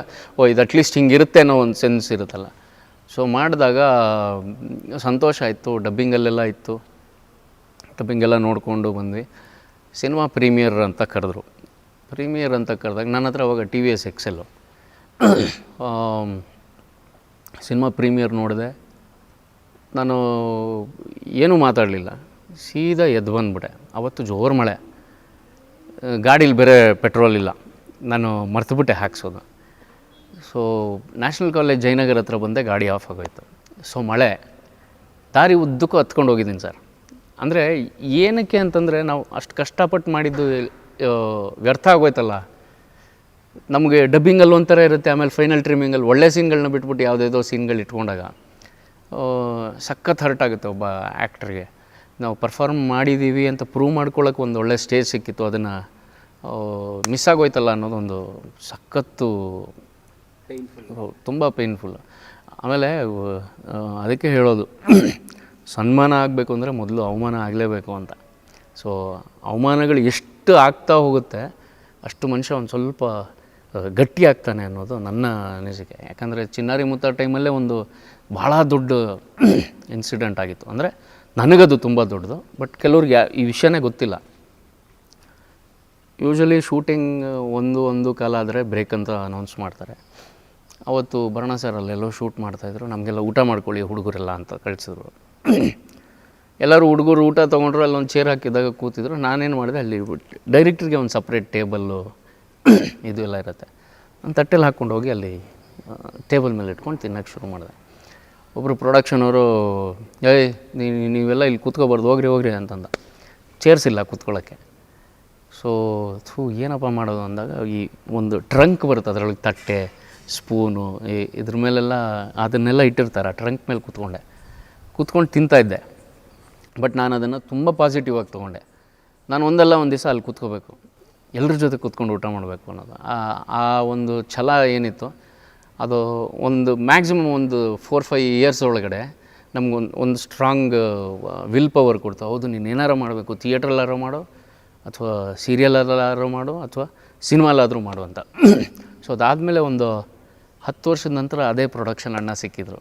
ಇದು ಅಟ್ಲೀಸ್ಟ್ ಹಿಂಗಿರುತ್ತೆ ಅನ್ನೋ ಒಂದು ಸೆನ್ಸ್ ಇರುತ್ತಲ್ಲ. ಸೊ ಮಾಡಿದಾಗ ಸಂತೋಷ ಆಯಿತು. ಡಬ್ಬಿಂಗಲ್ಲೆಲ್ಲ ಇತ್ತು, ಡಬ್ಬಿಂಗೆಲ್ಲ ನೋಡಿಕೊಂಡು ಬಂದ್ವಿ. ಸಿನಿಮಾ ಪ್ರೀಮಿಯರ್ ಅಂತ ಕರೆದ್ರು. ಪ್ರೀಮಿಯರ್ ಅಂತ ಕರೆದಾಗ ನನ್ನ ಹತ್ರ ಅವಾಗ TVS XL. ಸಿನಿಮಾ ಪ್ರೀಮಿಯರ್ ನೋಡಿದೆ. ನಾನು ಏನೂ ಮಾತಾಡಲಿಲ್ಲ, ಸೀದಾ ಎದ್ದು ಬಂದುಬಿಟ್ಟೆ. ಅವತ್ತು ಜೋರು ಮಳೆ, ಗಾಡೀಲಿ ಬೇರೆ ಪೆಟ್ರೋಲ್ ಇಲ್ಲ, ನಾನು ಮರ್ತುಬಿಟ್ಟೆ ಹಾಕ್ಸೋದು. ಸೊ ನ್ಯಾಷನಲ್ ಕಾಲೇಜ್ ಜಯನಗರ ಹತ್ರ ಬಂದೆ, ಗಾಡಿ ಆಫ್ ಆಗೋಯ್ತು. ಸೊ ಮಳೆ, ದಾರಿ ಉದ್ದಕ್ಕೂ ಹತ್ಕೊಂಡು ಹೋಗಿದ್ದೀನಿ ಸರ್. ಅಂದರೆ ಏನಕ್ಕೆ ಅಂತಂದರೆ ನಾವು ಅಷ್ಟು ಕಷ್ಟಪಟ್ಟು ಮಾಡಿದ್ದು ವ್ಯರ್ಥ ಆಗೋಯ್ತಲ್ಲ. ನಮಗೆ ಡಬ್ಬಿಂಗಲ್ಲಿ ಒಂಥರ ಇರುತ್ತೆ, ಆಮೇಲೆ ಫೈನಲ್ ಟ್ರಿಮ್ಮಿಂಗಲ್ಲಿ ಒಳ್ಳೆ ಸೀನ್ಗಳನ್ನ ಬಿಟ್ಬಿಟ್ಟು ಯಾವುದೇದೋ ಸೀನ್ಗಳು ಇಟ್ಕೊಂಡಾಗ ಸಖತ್ ಹರ್ಟ್ ಆಗುತ್ತೆ ಒಬ್ಬ ಆ್ಯಕ್ಟ್ರಿಗೆ. ನಾವು ಪರ್ಫಾರ್ಮ್ ಮಾಡಿದ್ದೀವಿ ಅಂತ ಪ್ರೂವ್ ಮಾಡ್ಕೊಳ್ಳೋಕೆ ಒಂದು ಒಳ್ಳೆ ಸ್ಟೇಜ್ ಸಿಕ್ಕಿತ್ತು, ಅದನ್ನು ಮಿಸ್ ಆಗೋಯ್ತಲ್ಲ ಅನ್ನೋದೊಂದು ಸಖತ್ತು ತುಂಬ ಪೇನ್ಫುಲ್. ಆಮೇಲೆ ಅದಕ್ಕೆ ಹೇಳೋದು, ಸನ್ಮಾನ ಆಗಬೇಕು ಅಂದರೆ ಮೊದಲು ಅವಮಾನ ಆಗಲೇಬೇಕು ಅಂತ. ಸೊ ಅವಮಾನಗಳು ಎಷ್ಟು ಆಗ್ತಾ ಹೋಗುತ್ತೆ ಅಷ್ಟು ಮನುಷ್ಯ ಒಂದು ಸ್ವಲ್ಪ ಗಟ್ಟಿ ಆಗ್ತಾನೆ ಅನ್ನೋದು ನನ್ನ ಅನಿಸಿಕೆ. ಯಾಕಂದರೆ ಚಿನ್ನಾರಿ ಮುತ್ತ ಟೈಮಲ್ಲೇ ಒಂದು ಭಾಳ ದೊಡ್ಡ ಇನ್ಸಿಡೆಂಟ್ ಆಗಿತ್ತು. ಅಂದರೆ ನನಗದು ತುಂಬ ದೊಡ್ಡದು, ಬಟ್ ಕೆಲವ್ರಿಗೆ ಈ ವಿಷಯನೇ ಗೊತ್ತಿಲ್ಲ. ಯೂಶ್ವಲಿ ಶೂಟಿಂಗ್ ಒಂದು ಕಾಲ ಆದರೆ ಬ್ರೇಕ್ ಅಂತ ಅನೌನ್ಸ್ ಮಾಡ್ತಾರೆ. ಅವತ್ತು ಭರಣ ಸರ್ ಅಲ್ಲೆಲ್ಲೋ ಶೂಟ್ ಮಾಡ್ತಾಯಿದ್ರು, ನಮಗೆಲ್ಲ ಊಟ ಮಾಡ್ಕೊಳ್ಳಿ ಹುಡುಗರೆಲ್ಲ ಅಂತ ಕಳಿಸಿದ್ರು. ಎಲ್ಲರೂ ಹುಡುಗರು ಊಟ ತೊಗೊಂಡ್ರು, ಅಲ್ಲೊಂದು ಚೇರ್ ಹಾಕಿದಾಗ ಕೂತಿದ್ರು. ನಾನೇನು ಮಾಡಿದೆ, ಅಲ್ಲಿ ಡೈರೆಕ್ಟ್ರಿಗೆ ಒಂದು ಸಪ್ರೇಟ್ ಟೇಬಲ್ಲು ಇದು ಎಲ್ಲ ಇರುತ್ತೆ, ಒಂದು ತಟ್ಟೆಲ್ಲಿ ಹಾಕ್ಕೊಂಡು ಹೋಗಿ ಅಲ್ಲಿ ಟೇಬಲ್ ಮೇಲೆ ಇಟ್ಕೊಂಡು ತಿನ್ನೋಕ್ಕೆ ಶುರು ಮಾಡಿದೆ. ಒಬ್ಬರು ಪ್ರೊಡಕ್ಷನವರು, ನೀವೆಲ್ಲ ಇಲ್ಲಿ ಕೂತ್ಕೋಬಾರ್ದು, ಹೋಗ್ರಿ ಅಂತಂದ. ಚೇರ್ಸ್ ಇಲ್ಲ ಕೂತ್ಕೊಳ್ಳೋಕ್ಕೆ. ಸೊ ಏನಪ್ಪ ಮಾಡೋದು ಅಂದಾಗ ಈ ಒಂದು ಟ್ರಂಕ್ ಬರುತ್ತೆ, ಅದರೊಳಗೆ ತಟ್ಟೆ, ಸ್ಪೂನು, ಇದ್ರ ಮೇಲೆಲ್ಲ ಅದನ್ನೆಲ್ಲ ಇಟ್ಟಿರ್ತಾರೆ. ಆ ಟ್ರಂಕ್ ಮೇಲೆ ಕೂತ್ಕೊಂಡು ತಿಂತಾಯಿದ್ದೆ. ಬಟ್ ನಾನು ಅದನ್ನು ತುಂಬ ಪಾಸಿಟಿವ್ ಆಗಿ ತೊಗೊಂಡೆ. ನಾನು ಒಂದಲ್ಲ ಒಂದು ದಿವಸ ಅಲ್ಲಿ ಕೂತ್ಕೋಬೇಕು, ಎಲ್ಲರ ಜೊತೆ ಕೂತ್ಕೊಂಡು ಊಟ ಮಾಡಬೇಕು ಅನ್ನೋದು ಆ ಒಂದು ಛಲ ಏನಿತ್ತು, ಅದು ಒಂದು ಮ್ಯಾಕ್ಸಿಮಮ್ ಒಂದು 4-5 ಇಯರ್ಸ್ ಒಳಗಡೆ ನಮಗೊಂದು ಸ್ಟ್ರಾಂಗ್ ವಿಲ್ ಪವರ್ ಕೊಡ್ತು. ಹೌದು, ನೀನು ಏನಾರು ಮಾಡಬೇಕು, ಥಿಯೇಟ್ರಲ್ಲಾರು ಮಾಡೋ, ಅಥವಾ ಸೀರಿಯಲಲ್ಲಾರು ಮಾಡು, ಅಥವಾ ಸಿನಿಮಾಲಾದರೂ ಮಾಡು ಅಂತ. ಸೊ ಅದಾದಮೇಲೆ ಒಂದು 10 ವರ್ಷದ ನಂತರ ಅದೇ ಪ್ರೊಡಕ್ಷನ್ ಅಣ್ಣ ಸಿಕ್ಕಿದ್ರು.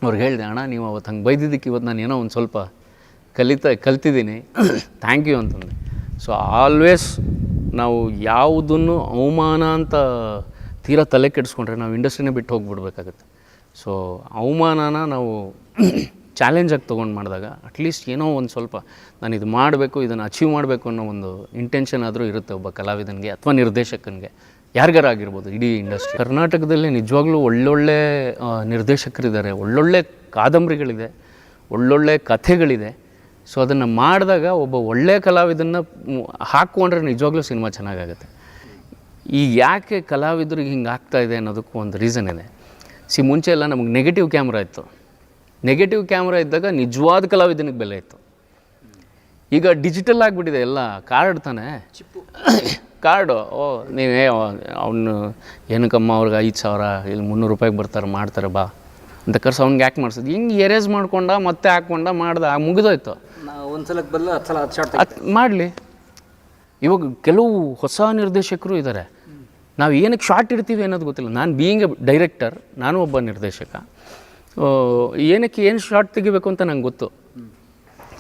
ಅವ್ರಿಗೆ ಹೇಳಿದೆ, ಅಣ್ಣ ನೀವು ಅವತ್ತು ಹಂಗೆ ಬೈದಿದ್ದಕ್ಕೆ ಇವತ್ತು ನಾನು ಏನೋ ಒಂದು ಸ್ವಲ್ಪ ಕಲ್ತಿದ್ದೀನಿ, ಥ್ಯಾಂಕ್ ಯು ಅಂತಂದೆ. ಸೊ ಆಲ್ವೇಸ್ ನಾವು ಯಾವುದನ್ನು ಅವಮಾನ ಅಂತ ತೀರಾ ತಲೆ ಕೆಡಿಸ್ಕೊಂಡ್ರೆ ನಾವು ಇಂಡಸ್ಟ್ರಿನೇ ಬಿಟ್ಟು ಹೋಗಿಬಿಡ್ಬೇಕಾಗತ್ತೆ. ಸೊ ಅವಮಾನನ ನಾವು ಚಾಲೆಂಜಾಗಿ ತೊಗೊಂಡು ಮಾಡಿದಾಗ ಅಟ್ಲೀಸ್ಟ್ ಏನೋ ಒಂದು ಸ್ವಲ್ಪ ನಾನು ಇದು ಮಾಡಬೇಕು, ಇದನ್ನು ಅಚೀವ್ ಮಾಡಬೇಕು ಅನ್ನೋ ಒಂದು ಇಂಟೆನ್ಷನ್ ಆದರೂ ಇರುತ್ತೆ ಒಬ್ಬ ಕಲಾವಿದನಿಗೆ ಅಥವಾ ನಿರ್ದೇಶಕನಿಗೆ, ಯಾರಿಗಾರಾಗಿರ್ಬೋದು ಇಡೀ ಇಂಡಸ್ಟ್ರಿ. ಕರ್ನಾಟಕದಲ್ಲಿ ನಿಜವಾಗ್ಲೂ ಒಳ್ಳೊಳ್ಳೆ ನಿರ್ದೇಶಕರಿದ್ದಾರೆ, ಒಳ್ಳೊಳ್ಳೆ ಕಾದಂಬರಿಗಳಿದೆ, ಒಳ್ಳೊಳ್ಳೆ ಕಥೆಗಳಿದೆ. ಸೊ ಅದನ್ನು ಮಾಡಿದಾಗ ಒಬ್ಬ ಒಳ್ಳೆಯ ಕಲಾವಿದನ್ನು ಹಾಕ್ಕೊಂಡ್ರೆ ನಿಜವಾಗ್ಲೂ ಸಿನಿಮಾ ಚೆನ್ನಾಗಾಗುತ್ತೆ. ಈಗ ಯಾಕೆ ಕಲಾವಿದ್ರಿಗೆ ಹಿಂಗೆ ಆಗ್ತಾಯಿದೆ ಅನ್ನೋದಕ್ಕೂ ಒಂದು ರೀಸನ್ ಇದೆ. ಮುಂಚೆ ಎಲ್ಲ ನಮಗೆ ನೆಗೆಟಿವ್ ಕ್ಯಾಮ್ರಾ ಇತ್ತು. ನೆಗೆಟಿವ್ ಕ್ಯಾಮ್ರಾ ಇದ್ದಾಗ ನಿಜವಾದ ಕಲಾವಿದನಿಗೆ ಬೆಲೆ ಇತ್ತು. ಈಗ ಡಿಜಿಟಲ್ ಆಗಿಬಿಟ್ಟಿದೆ ಎಲ್ಲ. ಕಾರ್ಡ್ ತಾನೆ, ಕಾರ್ಡು. ನೀವೇ ಅವನು ಏನಕ್ಕಮ್ಮ ಅವ್ರಿಗೆ 5,000 ಇಲ್ಲಿ 300 ರೂಪಾಯಿಗೆ ಬರ್ತಾರೆ ಮಾಡ್ತಾರೆ ಬಾ ಅಂತ ಕರ್ಸಿ ಅವ್ನಿಗೆ ಯಾಕೆ ಮಾಡಿಸೋದು? ಹಿಂಗೆ ಎರೇಸ್ ಮಾಡ್ಕೊಂಡ ಮತ್ತೆ ಹಾಕ್ಕೊಂಡ ಮಾಡ್ದೆ, ಮುಗಿದೋಯ್ತು. ಒಂದು ಸಲಕ್ಕೆ ಬದಲು 10 ಸಲ ಮಾಡಲಿ. ಇವಾಗ ಕೆಲವು ಹೊಸ ನಿರ್ದೇಶಕರು ಇದ್ದಾರೆ. ನಾವು ಏನಕ್ಕೆ ಶಾರ್ಟ್ ಇಡ್ತೀವಿ ಅನ್ನೋದು ಗೊತ್ತಿಲ್ಲ. ನಾನು ಬೀಯಿಂಗ್ ಎ ಡೈರೆಕ್ಟರ್, ನಾನು ಒಬ್ಬ ನಿರ್ದೇಶಕ, ಏನಕ್ಕೆ ಏನು ಶಾರ್ಟ್ ತೆಗಿಬೇಕು ಅಂತ ನಂಗೆ ಗೊತ್ತು.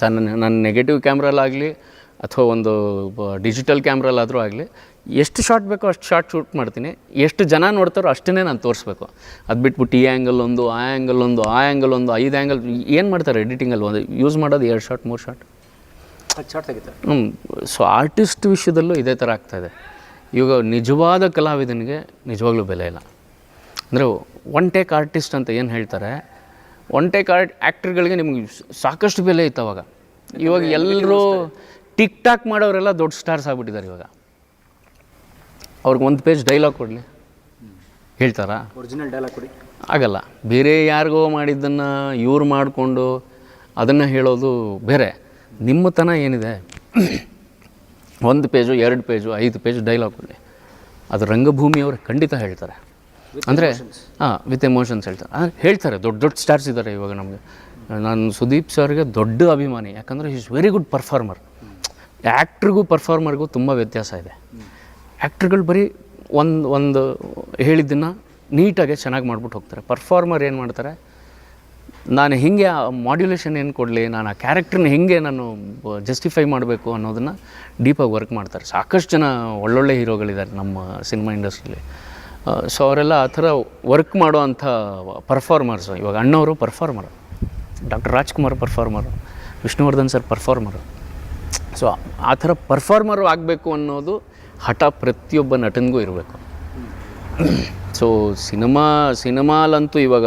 ನನ್ನ ನೆಗೆಟಿವ್ ಕ್ಯಾಮ್ರಲ್ಲಾಗಲಿ ಅಥವಾ ಒಂದು ಡಿಜಿಟಲ್ ಕ್ಯಾಮ್ರಲ್ಲಾದರೂ ಆಗಲಿ ಎಷ್ಟು ಶಾರ್ಟ್ ಬೇಕೋ ಅಷ್ಟು ಶಾರ್ಟ್ ಶೂಟ್ ಮಾಡ್ತೀನಿ. ಎಷ್ಟು ಜನ ನೋಡ್ತಾರೋ ಅಷ್ಟನ್ನೇ ನಾನು ತೋರಿಸ್ಬೇಕು. ಅದು ಬಿಟ್ಬಿಟ್ಟು ಈ ಆ್ಯಂಗಲ್ ಒಂದು, ಆ ಆ್ಯಂಗಲ್ ಒಂದು, ಆ ಆ್ಯಂಗಲ್ ಒಂದು, 5 ಆ್ಯಂಗಲ್ ಏನು ಮಾಡ್ತಾರೆ ಎಡಿಟಿಂಗಲ್ಲಿ? ಒಂದು ಯೂಸ್ ಮಾಡೋದು 2 ಶಾರ್ಟ್ 3 ಶಾರ್ಟ್ ತೆಗಿತಾರೆ. ಸೊ ಆರ್ಟಿಸ್ಟ್ ವಿಷಯದಲ್ಲೂ ಇದೇ ಥರ ಆಗ್ತಾಯಿದೆ. ಇವಾಗ ನಿಜವಾದ ಕಲಾವಿದನಿಗೆ ನಿಜವಾಗ್ಲೂ ಬೆಲೆ ಇಲ್ಲ. ಅಂದರೆ ಒನ್ ಟೇಕ್ ಆರ್ಟಿಸ್ಟ್ ಅಂತ ಏನು ಹೇಳ್ತಾರೆ, ಒನ್ ಟೇಕ್ ಆ್ಯಕ್ಟ್ರ್ಗಳಿಗೆ ನಿಮ್ಗೆ ಸಾಕಷ್ಟು ಬೆಲೆ ಇತ್ತು ಅವಾಗ. ಇವಾಗ ಎಲ್ಲರೂ ಟಿಕ್ ಟಾಕ್ ಮಾಡೋರೆಲ್ಲ ದೊಡ್ಡ ಸ್ಟಾರ್ಸ್ ಆಗ್ಬಿಟ್ಟಿದ್ದಾರೆ. ಇವಾಗ ಅವ್ರಿಗೆ 1 ಪೇಜ್ ಡೈಲಾಗ್ ಕೊಡಲಿ ಹೇಳ್ತಾರಾ? ಒರಿಜಿನಲ್ ಡೈಲಾಗ್ ಕೊಡಿ ಆಗಲ್ಲ. ಬೇರೆ ಯಾರಿಗೋ ಮಾಡಿದ್ದನ್ನು ಇವ್ರು ಮಾಡಿಕೊಂಡು ಅದನ್ನು ಹೇಳೋದು ಬೇರೆ. ನಿಮ್ಮತನ ಏನಿದೆ, 1 ಪೇಜು 2 ಪೇಜು 5 ಪೇಜ್ ಡೈಲಾಗ್ ಕೊಡಲಿ, ಅದು ರಂಗಭೂಮಿಯವರು ಖಂಡಿತ ಹೇಳ್ತಾರೆ. ಅಂದರೆ ವಿತ್ ಎಮೋಷನ್ಸ್ ಹೇಳ್ತಾರೆ. ದೊಡ್ಡ ದೊಡ್ಡ ಸ್ಟಾರ್ಸ್ ಇದ್ದಾರೆ ಇವಾಗ. ನಮಗೆ ನಾನು ಸುದೀಪ್ ಸರ್ಗೆ ದೊಡ್ಡ ಅಭಿಮಾನಿ. ಯಾಕಂದರೆ ಈಸ್ ವೆರಿ ಗುಡ್ ಪರ್ಫಾರ್ಮರ್. ಆ್ಯಕ್ಟ್ರಿಗೂ ಪರ್ಫಾರ್ಮರ್ಗೂ ತುಂಬ ವ್ಯತ್ಯಾಸ ಇದೆ. ಆ್ಯಕ್ಟ್ರುಗಳು ಬರೀ ಒಂದು ಹೇಳಿದ್ದನ್ನು ನೀಟಾಗಿ ಚೆನ್ನಾಗಿ ಮಾಡ್ಬಿಟ್ಟು ಹೋಗ್ತಾರೆ. ಪರ್ಫಾರ್ಮರ್ ಏನು ಮಾಡ್ತಾರೆ, ನಾನು ಹೇಗೆ ಆ ಮಾಡ್ಯುಲೇಷನ್ ಏನು ಕೊಡಲಿ, ನಾನು ಆ ಕ್ಯಾರೆಕ್ಟ್ರನ್ನ ಹೇಗೆ ನಾನು ಜಸ್ಟಿಫೈ ಮಾಡಬೇಕು ಅನ್ನೋದನ್ನು ಡೀಪಾಗಿ ವರ್ಕ್ ಮಾಡ್ತಾರೆ. ಸಾಕಷ್ಟು ಜನ ಒಳ್ಳೊಳ್ಳೆ ಹೀರೋಗಳಿದ್ದಾರೆ ನಮ್ಮ ಸಿನಿಮಾ ಇಂಡಸ್ಟ್ರಿಲಿ. ಸೊ ಅವರೆಲ್ಲ ಆ ಥರ ವರ್ಕ್ ಮಾಡೋ ಅಂಥ ಪರ್ಫಾರ್ಮರ್ಸು. ಇವಾಗ ಅಣ್ಣವರು performer, doctor Rajkumar performer, Vishnuvardhan sir performer. So ಆ ಥರ ಪರ್ಫಾರ್ಮರು ಆಗಬೇಕು ಅನ್ನೋದು ಹಠ ಪ್ರತಿಯೊಬ್ಬ ನಟನಿಗೂ ಇರಬೇಕು. ಸೊ ಸಿನಿಮಾಲಂತೂ ಇವಾಗ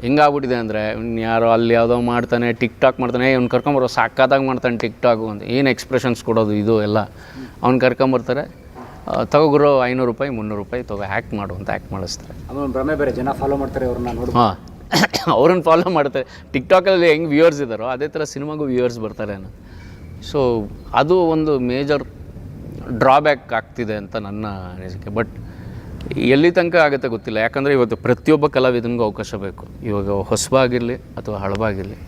ಹೆಂಗಾಗ್ಬಿಟ್ಟಿದೆ ಅಂದರೆ, ಯಾರೋ ಅಲ್ಲಿ ಯಾವುದೋ ಮಾಡ್ತಾನೆ, ಟಿಕ್ ಟಾಕ್ ಮಾಡ್ತಾನೆ, ಅವ್ನು ಕರ್ಕೊಂಬರೋ ಸಾಕಾದಾಗ ಮಾಡ್ತಾನೆ ಟಿಕ್ ಟಾಕು ಅಂತ. ಏನು ಎಕ್ಸ್ಪ್ರೆಷನ್ಸ್ ಕೊಡೋದು ಇದು ಎಲ್ಲ. ಅವ್ನು ಕರ್ಕೊಂಬರ್ತಾರೆ, ತಗೋಗಿರೋ 500 ರೂಪಾಯಿ 300 ರೂಪಾಯಿ ತಗೋ ಆ್ಯಕ್ಟ್ ಮಾಡು ಅಂತ ಆ್ಯಕ್ಟ್ ಮಾಡಿಸ್ತಾರೆ. ಭ್ರಮೆ ಬೇರೆ, ಜನ ಫಾಲೋ ಮಾಡ್ತಾರೆ ಅವ್ರನ್ನ ನೋಡಿ. ಅವ್ರನ್ನ ಫಾಲೋ ಮಾಡ್ತಾರೆ. ಟಿಕ್ ಟಾಕಲ್ಲಿ ಹೆಂಗೆ ವ್ಯೂವರ್ಸ್ ಇದ್ದಾರೋ ಅದೇ ಥರ ಸಿನಿಮಾಗೂ ವ್ಯೂವರ್ಸ್ ಬರ್ತಾರೆ. ಸೊ ಅದು ಒಂದು ಮೇಜರ್ ಡ್ರಾಬ್ಯಾಕ್ ಆಗ್ತಿದೆ ಅಂತ ನನ್ನ ಅನಿಸಿಕೆ. ಬಟ್ ಎಲ್ಲಿ ತನಕ ಆಗುತ್ತೆ ಗೊತ್ತಿಲ್ಲ. ಯಾಕಂದರೆ ಇವತ್ತು ಪ್ರತಿಯೊಬ್ಬ ಕಲಾವಿದನಿಗೂ ಅವಕಾಶ ಬೇಕು. ಇವಾಗ ಹೊಸಬಾಗಿರಲಿ ಅಥವಾ ಹಳಬಾಗಿರಲಿ,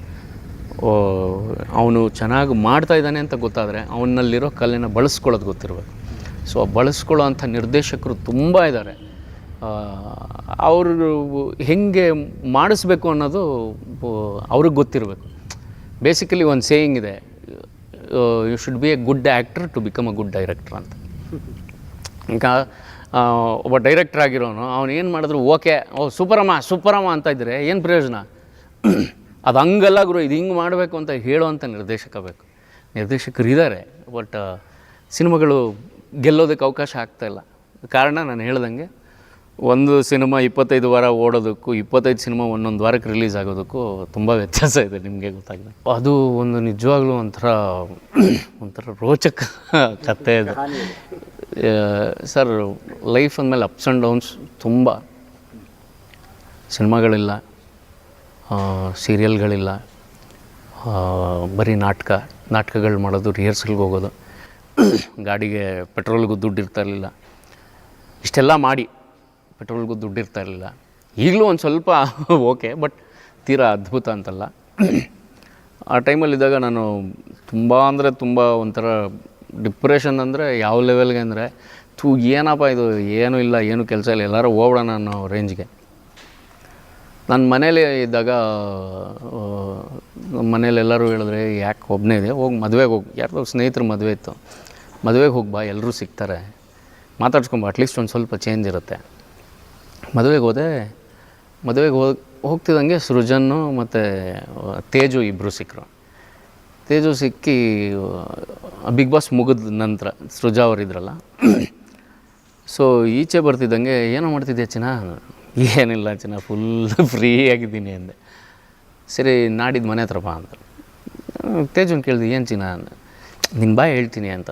ಅವನು ಚೆನ್ನಾಗಿ ಮಾಡ್ತಾಯಿದ್ದಾನೆ ಅಂತ ಗೊತ್ತಾದರೆ ಅವನಲ್ಲಿರೋ ಕಲೆನ ಬಳಸ್ಕೊಳ್ಳೋದು ಗೊತ್ತಿರಬೇಕು. ಸೊ ಬಳಸ್ಕೊಳ್ಳೋ ಅಂಥ ನಿರ್ದೇಶಕರು ತುಂಬ ಇದ್ದಾರೆ. ಅವರು ಹೆಂಗೆ ಮಾಡಿಸ್ಬೇಕು ಅನ್ನೋದು ಅವ್ರಿಗೆ ಗೊತ್ತಿರಬೇಕು. ಬೇಸಿಕಲಿ ಒಂದು ಸೇಯಿಂಗ್ ಇದೆ, you should be a good actor to become a good director ಅಂತ. ಈಗ ಒಬ್ಬ ಡೈರೆಕ್ಟರ್ ಆಗಿರೋನು ಅವ್ನು ಏನು ಮಾಡಿದ್ರು ಓಕೆ ಸೂಪರಮ್ಮ ಅಂತ ಇದ್ದರೆ ಏನು ಪ್ರಯೋಜನ? ಅದು ಹಂಗಲ್ಲ ಗುರು, ಇದು ಹಿಂಗೆ ಮಾಡಬೇಕು ಅಂತ ಹೇಳುವಂಥ ನಿರ್ದೇಶಕ ಬೇಕು. ನಿರ್ದೇಶಕರು ಇದ್ದಾರೆ, ಬಟ್ ಸಿನಿಮಾಗಳು ಗೆಲ್ಲೋದಕ್ಕೆ ಅವಕಾಶ ಆಗ್ತಾಯಿಲ್ಲ. ಕಾರಣ ನಾನು ಹೇಳ್ದಂಗೆ, ಒಂದು ಸಿನಿಮಾ 25 ವಾರ ಓಡೋದಕ್ಕೂ 25 ಸಿನಿಮಾ ಒಂದೊಂದು ವಾರಕ್ಕೆ ರಿಲೀಸ್ ಆಗೋದಕ್ಕೂ ತುಂಬ ವ್ಯತ್ಯಾಸ ಇದೆ, ನಿಮಗೆ ಗೊತ್ತಾಗಿದೆ. ಅದು ಒಂದು ನಿಜವಾಗ್ಲೂ ಒಂಥರ ರೋಚಕ ಕಥೆ ಇದೆ ಸರ್. ಲೈಫ್ ಅಂದಮೇಲೆ ಅಪ್ಸ್ ಆ್ಯಂಡ್ ಡೌನ್ಸ್ ತುಂಬ. ಸಿನಿಮಾಗಳಿಲ್ಲ, ಸೀರಿಯಲ್ಗಳಿಲ್ಲ, ಬರೀ ನಾಟಕಗಳು ಮಾಡೋದು, ರಿಹರ್ಸಲ್ಗೆ ಹೋಗೋದು, ಗಾಡಿಗೆ ಪೆಟ್ರೋಲ್ಗೂ ದುಡ್ಡು ಇರ್ತಾಯಿರಲಿಲ್ಲ. ಇಷ್ಟೆಲ್ಲ ಮಾಡಿ ಪೆಟ್ರೋಲ್ಗೂ ದುಡ್ಡು ಇರ್ತಾಯಿರಲಿಲ್ಲ. ಈಗಲೂ ಒಂದು ಸ್ವಲ್ಪ ಓಕೆ, ಬಟ್ ತೀರಾ ಅದ್ಭುತ ಅಂತಲ್ಲ. ಆ ಟೈಮಲ್ಲಿದ್ದಾಗ ನಾನು ತುಂಬ ಒಂಥರ ಡಿಪ್ರೆಷನ್ ಅಂದರೆ ಯಾವ ಲೆವೆಲ್ಗೆ ಅಂದರೆ, ಏನಪ್ಪ ಇದು, ಏನೂ ಇಲ್ಲ, ಏನೂ ಕೆಲಸ ಇಲ್ಲ, ಎಲ್ಲರೂ ಹೋಗ್ಬಿಡೋಣ ಅನ್ನೋ ರೇಂಜ್ಗೆ. ನನ್ನ ಮನೇಲಿ ಇದ್ದಾಗ ನಮ್ಮ ಮನೇಲಿ ಎಲ್ಲರೂ ಹೇಳಿದ್ರೆ, ಯಾಕೆ ಒಬ್ಬನೇ ಇದೆ, ಹೋಗಿ ಮದುವೆಗೆ ಹೋಗಿ, ಯಾರ್ದೋ ಸ್ನೇಹಿತರು ಮದುವೆ ಇತ್ತು, ಮದುವೆಗೆ ಹೋಗಿ ಬಾ, ಎಲ್ಲರೂ ಸಿಗ್ತಾರೆ, ಮಾತಾಡ್ಸ್ಕೊಂಬ, ಅಟ್ಲೀಸ್ಟ್ ಒಂದು ಸ್ವಲ್ಪ ಚೇಂಜ್ ಇರುತ್ತೆ. ಮದುವೆಗೆ ಹೋಗ್ತಿದ್ದಂಗೆ ಸೃಜನ್ನು ಮತ್ತು ತೇಜು ಇಬ್ಬರು ಸಿಕ್ಕರು. ತೇಜು ಸಿಕ್ಕಿ ಬಿಗ್ ಬಾಸ್ ಮುಗಿದ ನಂತರ ಸೃಜಾ ಅವರಿದ್ರಲ್ಲ, ಸೊ ಈಚೆ ಬರ್ತಿದ್ದಂಗೆ ಏನೋ ಮಾಡ್ತಿದ್ದೆ ಚಿನ್ನ? ಏನಿಲ್ಲ ಚಿನ್ನ, ಫುಲ್ ಫ್ರೀ ಆಗಿದ್ದೀನಿ ಅಂದೆ. ಸರಿ ನಾಡಿದ್ದು ಮನೆ ಹತ್ರ ಬಾ ಅಂತ. ತೇಜುನ್ ಕೇಳಿದೆ, ಏನು ಚಿನ್ನ ನಿನ್ನ ಬಾ ಹೇಳ್ತೀನಿ ಅಂತ.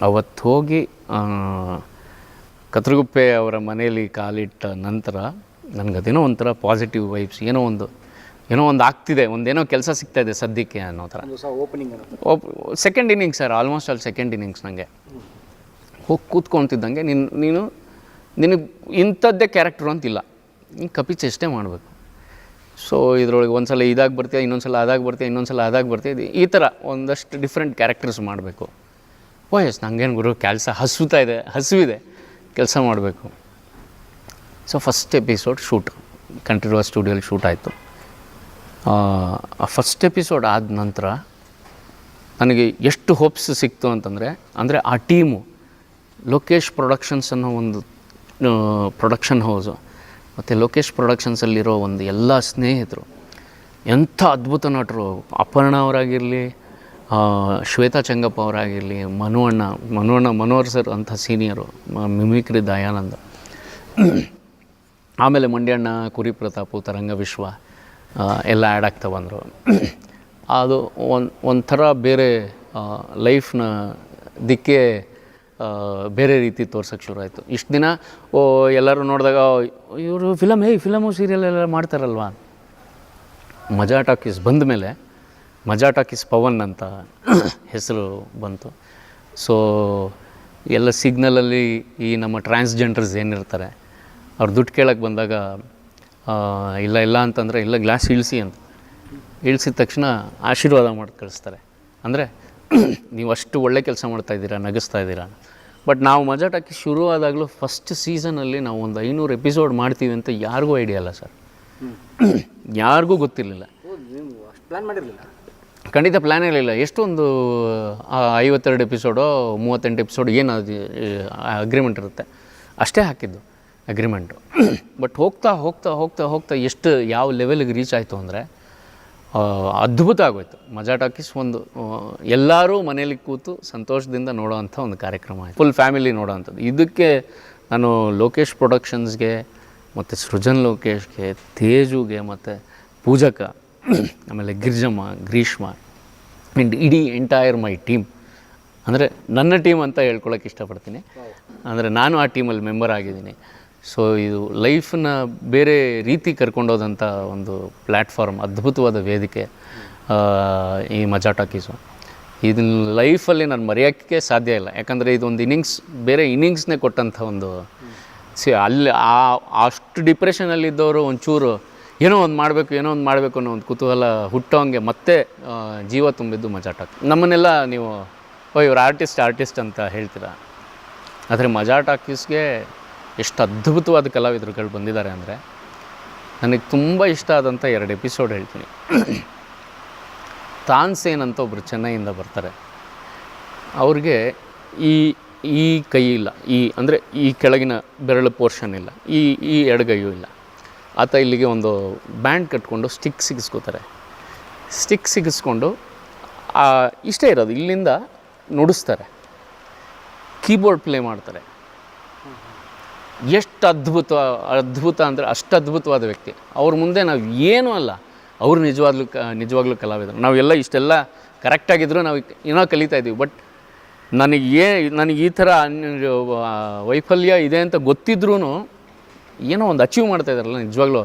ಅವತ್ತು ಹೋಗಿ ಕತ್ರಗುಪ್ಪೆ ಅವರ ಮನೆಯಲ್ಲಿ ಕಾಲಿಟ್ಟ ನಂತರ ನನಗದೇನೋ ಒಂಥರ ಪಾಸಿಟಿವ್ ವೈಬ್ಸ್, ಏನೋ ಒಂದು ಆಗ್ತಿದೆ, ಒಂದೇನೋ ಕೆಲಸ ಸಿಗ್ತಾಯಿದೆ ಸದ್ಯಕ್ಕೆ ಅನ್ನೋ ಥರ. Opening second innings sir, almost ಅಲ್ಲಿ ಸೆಕೆಂಡ್ ಇನ್ನಿಂಗ್ಸ್. ನನಗೆ ಹೋಗಿ ಕೂತ್ಕೊತಿದ್ದಂಗೆ ನೀನು ನಿನಗೆ ಇಂಥದ್ದೇ ಕ್ಯಾರೆಕ್ಟ್ರು ಅಂತಿಲ್ಲ, ನೀನು ಕಪಿ ಚೇಷ್ಟೆ ಮಾಡಬೇಕು. ಸೊ ಇದರೊಳಗೆ ಒಂದು ಸಲ ಇದಾಗಿ ಬರ್ತೀಯ, ಇನ್ನೊಂದು ಸಲ ಅದಾಗಿ ಬರ್ತೀಯ, ಇನ್ನೊಂದು ಸಲ ಅದಾಗಿ ಬರ್ತೀಯ, ಈ ಥರ ಒಂದಷ್ಟು ಡಿಫ್ರೆಂಟ್ ಕ್ಯಾರೆಕ್ಟರ್ಸ್ ಮಾಡಬೇಕು. ಎಸ್ ನನಗೇನು ಗುರು ಕೆಲಸ ಹಸುವಿದೆ, ಕೆಲಸ ಮಾಡಬೇಕು. So first episode shoot Kanteerava ಸ್ಟುಡಿಯೋಲಿ ಶೂಟ್ ಆಯಿತು. ಆ ಫಸ್ಟ್ ಎಪಿಸೋಡ್ ಆದ ನಂತರ ನನಗೆ ಎಷ್ಟು ಹೋಪ್ಸ್ ಸಿಕ್ತು ಅಂದರೆ ಆ ಟೀಮು ಲೋಕೇಶ್ ಪ್ರೊಡಕ್ಷನ್ಸ್ ಅನ್ನೋ ಒಂದು ಪ್ರೊಡಕ್ಷನ್ ಹೌಸು ಮತ್ತು ಲೋಕೇಶ್ ಪ್ರೊಡಕ್ಷನ್ಸಲ್ಲಿರೋ ಒಂದು ಎಲ್ಲ ಸ್ನೇಹಿತರು ಎಂಥ ಅದ್ಭುತ ನಟರು. ಅಪರ್ಣ ಅವರಾಗಿರಲಿ, ಶ್ವೇತಾ ಚೆಂಗಪ್ಪ ಅವರಾಗಿರಲಿ, ಮನೋಹರ್ ಸರ್ ಅಂಥ ಸೀನಿಯರು, ಮಿಮಿಕ್ರಿ ದಯಾನಂದ, ಆಮೇಲೆ ಮಂಡ್ಯಣ್ಣ, ಕುರಿ ಪ್ರತಾಪು, ತರಂಗ ವಿಶ್ವ ಎಲ್ಲ ಆ್ಯಡ್ ಆಗ್ತಾ ಬಂದರು. ಅದು ಒಂಥರ ಬೇರೆ ಲೈಫ್ನ ದಿಕ್ಕೇ ಬೇರೆ ರೀತಿ ತೋರ್ಸೋಕ್ಕೆ ಶುರು ಆಯಿತು. ಇಷ್ಟು ದಿನ ಎಲ್ಲರೂ ನೋಡಿದಾಗ ಇವರು ಫಿಲಮು ಸೀರಿಯಲ್ ಎಲ್ಲ ಮಾಡ್ತಾರಲ್ವ. ಮಜಾ ಟಾಕೀಸ್ ಬಂದ ಮೇಲೆ ಮಜಾ ಟಾಕೀಸ್ ಪವನ್ ಅಂತ ಹೆಸರು ಬಂತು. ಸೊ ಎಲ್ಲ ಸಿಗ್ನಲಲ್ಲಿ ಈ ನಮ್ಮ ಟ್ರಾನ್ಸ್ಜೆಂಡರ್ಸ್ ಏನಿರ್ತಾರೆ ಅವ್ರು ದುಡ್ಡು ಕೇಳಕ್ಕೆ ಬಂದಾಗ ಇಲ್ಲ ಅಂತಂದರೆ ಇಲ್ಲ ಗ್ಲಾಸ್ ಇಳಿಸಿ ಅಂತ ಇಳಿಸಿದ ತಕ್ಷಣ ಆಶೀರ್ವಾದ ಮಾಡಿ ಕಳಿಸ್ತಾರೆ. ಅಂದರೆ ನೀವು ಅಷ್ಟು ಒಳ್ಳೆ ಕೆಲಸ ಮಾಡ್ತಾಯಿದ್ದೀರಾ, ನಗಿಸ್ತಾ ಇದ್ದೀರಾ. ಬಟ್ ನಾವು ಮಜಾ ಟಾಕಿ ಶುರು ಆದಾಗಲೂ ಫಸ್ಟ್ ಸೀಸನಲ್ಲಿ ನಾವು ಒಂದು 500 ಎಪಿಸೋಡ್ ಮಾಡ್ತೀವಿ ಅಂತ ಯಾರಿಗೂ ಐಡಿಯಾ ಇಲ್ಲ ಸರ್, ಯಾರಿಗೂ ಗೊತ್ತಿರಲಿಲ್ಲ. ಪ್ಲ್ಯಾನ್ ಮಾಡಿರಲಿಲ್ಲ, ಖಂಡಿತ ಪ್ಲ್ಯಾನ್ ಇರಲಿಲ್ಲ. ಎಷ್ಟೊಂದು 52 ಎಪಿಸೋಡೋ 38 ಎಪಿಸೋಡ್ ಏನು ಅದು ಅಗ್ರಿಮೆಂಟ್ ಇರುತ್ತೆ ಅಷ್ಟೇ ಹಾಕಿದ್ದು ಅಗ್ರಿಮೆಂಟು. ಬಟ್ ಹೋಗ್ತಾ ಎಷ್ಟು ಯಾವ ಲೆವೆಲ್ಗೆ ರೀಚ್ ಆಯಿತು ಅಂದರೆ ಅದ್ಭುತ ಆಗೋಯ್ತು. ಮಜಾ ಟಾಕೀಸ್ ಒಂದು ಎಲ್ಲರೂ ಮನೇಲಿ ಕೂತು ಸಂತೋಷದಿಂದ ನೋಡೋವಂಥ ಒಂದು ಕಾರ್ಯಕ್ರಮ ಆಯಿತು, ಫುಲ್ ಫ್ಯಾಮಿಲಿ ನೋಡೋವಂಥದ್ದು. ಇದಕ್ಕೆ ನಾನು ಲೋಕೇಶ್ ಪ್ರೊಡಕ್ಷನ್ಸ್ಗೆ ಮತ್ತು ಸೃಜನ್ ಲೋಕೇಶ್ಗೆ, ತೇಜುಗೆ ಮತ್ತು ಪೂಜಕ, ಆಮೇಲೆ ಗಿರ್ಜಮ್ಮ, ಗ್ರೀಷ್ಮ ಆ್ಯಂಡ್ ಇಡೀ ಎಂಟೈರ್ ಮೈ ಟೀಮ್, ಅಂದರೆ ನನ್ನ ಟೀಮ್ ಅಂತ ಹೇಳ್ಕೊಳಕ್ಕೆ ಇಷ್ಟಪಡ್ತೀನಿ. ಅಂದರೆ ನಾನು ಆ ಟೀಮಲ್ಲಿ ಮೆಂಬರ್ ಆಗಿದ್ದೀನಿ. ಸೊ ಇದು ಲೈಫನ್ನ ಬೇರೆ ರೀತಿ ಕರ್ಕೊಂಡೋದಂಥ ಒಂದು ಪ್ಲ್ಯಾಟ್ಫಾರ್ಮ್, ಅದ್ಭುತವಾದ ವೇದಿಕೆ ಈ ಮಜಾ ಟಾಕೀಸು. ಇದನ್ನ ಲೈಫಲ್ಲಿ ನಾನು ಮರೆಯೋಕ್ಕೆ ಸಾಧ್ಯ ಇಲ್ಲ. ಯಾಕಂದರೆ ಇದೊಂದು ಬೇರೆ ಇನ್ನಿಂಗ್ಸ್ನೇ ಕೊಟ್ಟಂಥ ಒಂದು ಅಲ್ಲಿ ಅಷ್ಟು ಡಿಪ್ರೆಷನಲ್ಲಿದ್ದವರು ಒಂಚೂರು ಏನೋ ಒಂದು ಮಾಡಬೇಕು ಅನ್ನೋ ಒಂದು ಕುತೂಹಲ ಹುಟ್ಟೋಂಗೆ ಮತ್ತೆ ಜೀವ ತುಂಬಿದ್ದು ಮಜಾ ಟಾಕಿ. ನಮ್ಮನ್ನೆಲ್ಲ ನೀವು ಇವ್ರು ಆರ್ಟಿಸ್ಟ್ ಅಂತ ಹೇಳ್ತೀರಾ, ಆದರೆ ಮಜಾ ಟಾಕೀಸ್ಗೆ ಎಷ್ಟು ಅದ್ಭುತವಾದ ಕಲಾವಿದರುಗಳು ಬಂದಿದ್ದಾರೆ ಅಂದರೆ ನನಗೆ ತುಂಬ ಇಷ್ಟ ಆದಂಥ 2 ಎಪಿಸೋಡ್ ಹೇಳ್ತೀನಿ. ತಾನ್ಸೇನ್ ಅಂತ ಒಬ್ಬರು ಚೆನ್ನೈಯಿಂದ ಬರ್ತಾರೆ. ಅವ್ರಿಗೆ ಈ ಕೈ ಇಲ್ಲ, ಅಂದರೆ ಈ ಕೆಳಗಿನ ಬೆರಳು ಪೋರ್ಷನ್ ಇಲ್ಲ, ಈ ಎಡಗೈಯೂ ಇಲ್ಲ. ಆತ ಇಲ್ಲಿಗೆ ಒಂದು ಬ್ಯಾಂಡ್ ಕಟ್ಕೊಂಡು ಸ್ಟಿಕ್ ಸಿಗಿಸ್ಕೊಂಡು ಇಷ್ಟೇ ಇರೋದು, ಇಲ್ಲಿಂದ ನುಡಿಸ್ತಾರೆ, ಕೀಬೋರ್ಡ್ ಪ್ಲೇ ಮಾಡ್ತಾರೆ. ಎಷ್ಟು ಅದ್ಭುತ ಅಂದರೆ ಅಷ್ಟು ಅದ್ಭುತವಾದ ವ್ಯಕ್ತಿ. ಅವ್ರ ಮುಂದೆ ನಾವು ಏನೂ ಅಲ್ಲ, ಅವರು ನಿಜವಾಗ್ಲೂ ಕಲಾವಿದರು. ನಾವೆಲ್ಲ ಇಷ್ಟೆಲ್ಲ ಕರೆಕ್ಟಾಗಿದ್ದರೂ ನಾವು ಏನೋ ಕಲಿತಾ ಇದ್ದೀವಿ. ಬಟ್ ನನಗೆ ಈ ಥರ ವೈಫಲ್ಯ ಇದೆ ಅಂತ ಗೊತ್ತಿದ್ರೂ ಏನೋ ಒಂದು ಅಚೀವ್ ಮಾಡ್ತಾ ಇದ್ದಾರಲ್ಲ, ನಿಜವಾಗ್ಲೂ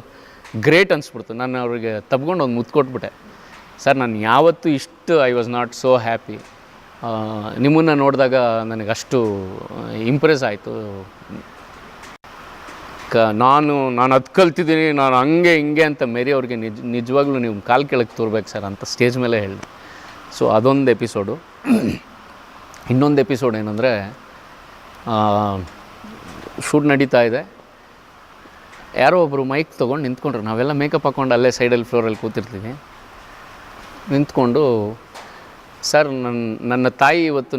ಗ್ರೇಟ್ ಅನಿಸ್ಬಿಡ್ತು. ನಾನು ಅವ್ರಿಗೆ ತಬ್ಕೊಂಡು ಒಂದು ಮುತ್ತು ಕೊಟ್ಬಿಟ್ಟೆ. ಸರ್, ನಾನು ಯಾವತ್ತೂ ಇಷ್ಟು I was not so happy. ನಿಮ್ಮನ್ನು ನೋಡಿದಾಗ ನನಗಷ್ಟು ಇಂಪ್ರೆಸ್ ಆಯಿತು. ನಾನು ಅದು ಕಲ್ತಿದ್ದೀನಿ, ನಾನು ಹಿಂಗೆ ಅಂತ ಮೇರಿ ಅವ್ರಿಗೆ ನಿಜವಾಗ್ಲೂ ನೀವು ಕಾಲು ಕೆಳಗೆ ತೋರ್ಬೇಕು ಸರ್ ಅಂತ ಸ್ಟೇಜ್ ಮೇಲೆ ಹೇಳಿದೆ. ಸೊ ಅದೊಂದು ಎಪಿಸೋಡು. ಇನ್ನೊಂದು ಎಪಿಸೋಡ್ ಏನಂದರೆ, ಶೂಟ್ ನಡೀತಾ ಇದೆ, ಯಾರೋ ಒಬ್ಬರು ಮೈಕ್ ತೊಗೊಂಡು ನಿಂತ್ಕೊಂಡ್ರು. ನಾವೆಲ್ಲ ಮೇಕಪ್ ಹಾಕ್ಕೊಂಡು ಅಲ್ಲೇ ಸೈಡಲ್ಲಿ ಫ್ಲೋರಲ್ಲಿ ಕೂತಿರ್ತೀವಿ. ನಿಂತ್ಕೊಂಡು, ಸರ್ ನನ್ನ ತಾಯಿ ಇವತ್ತು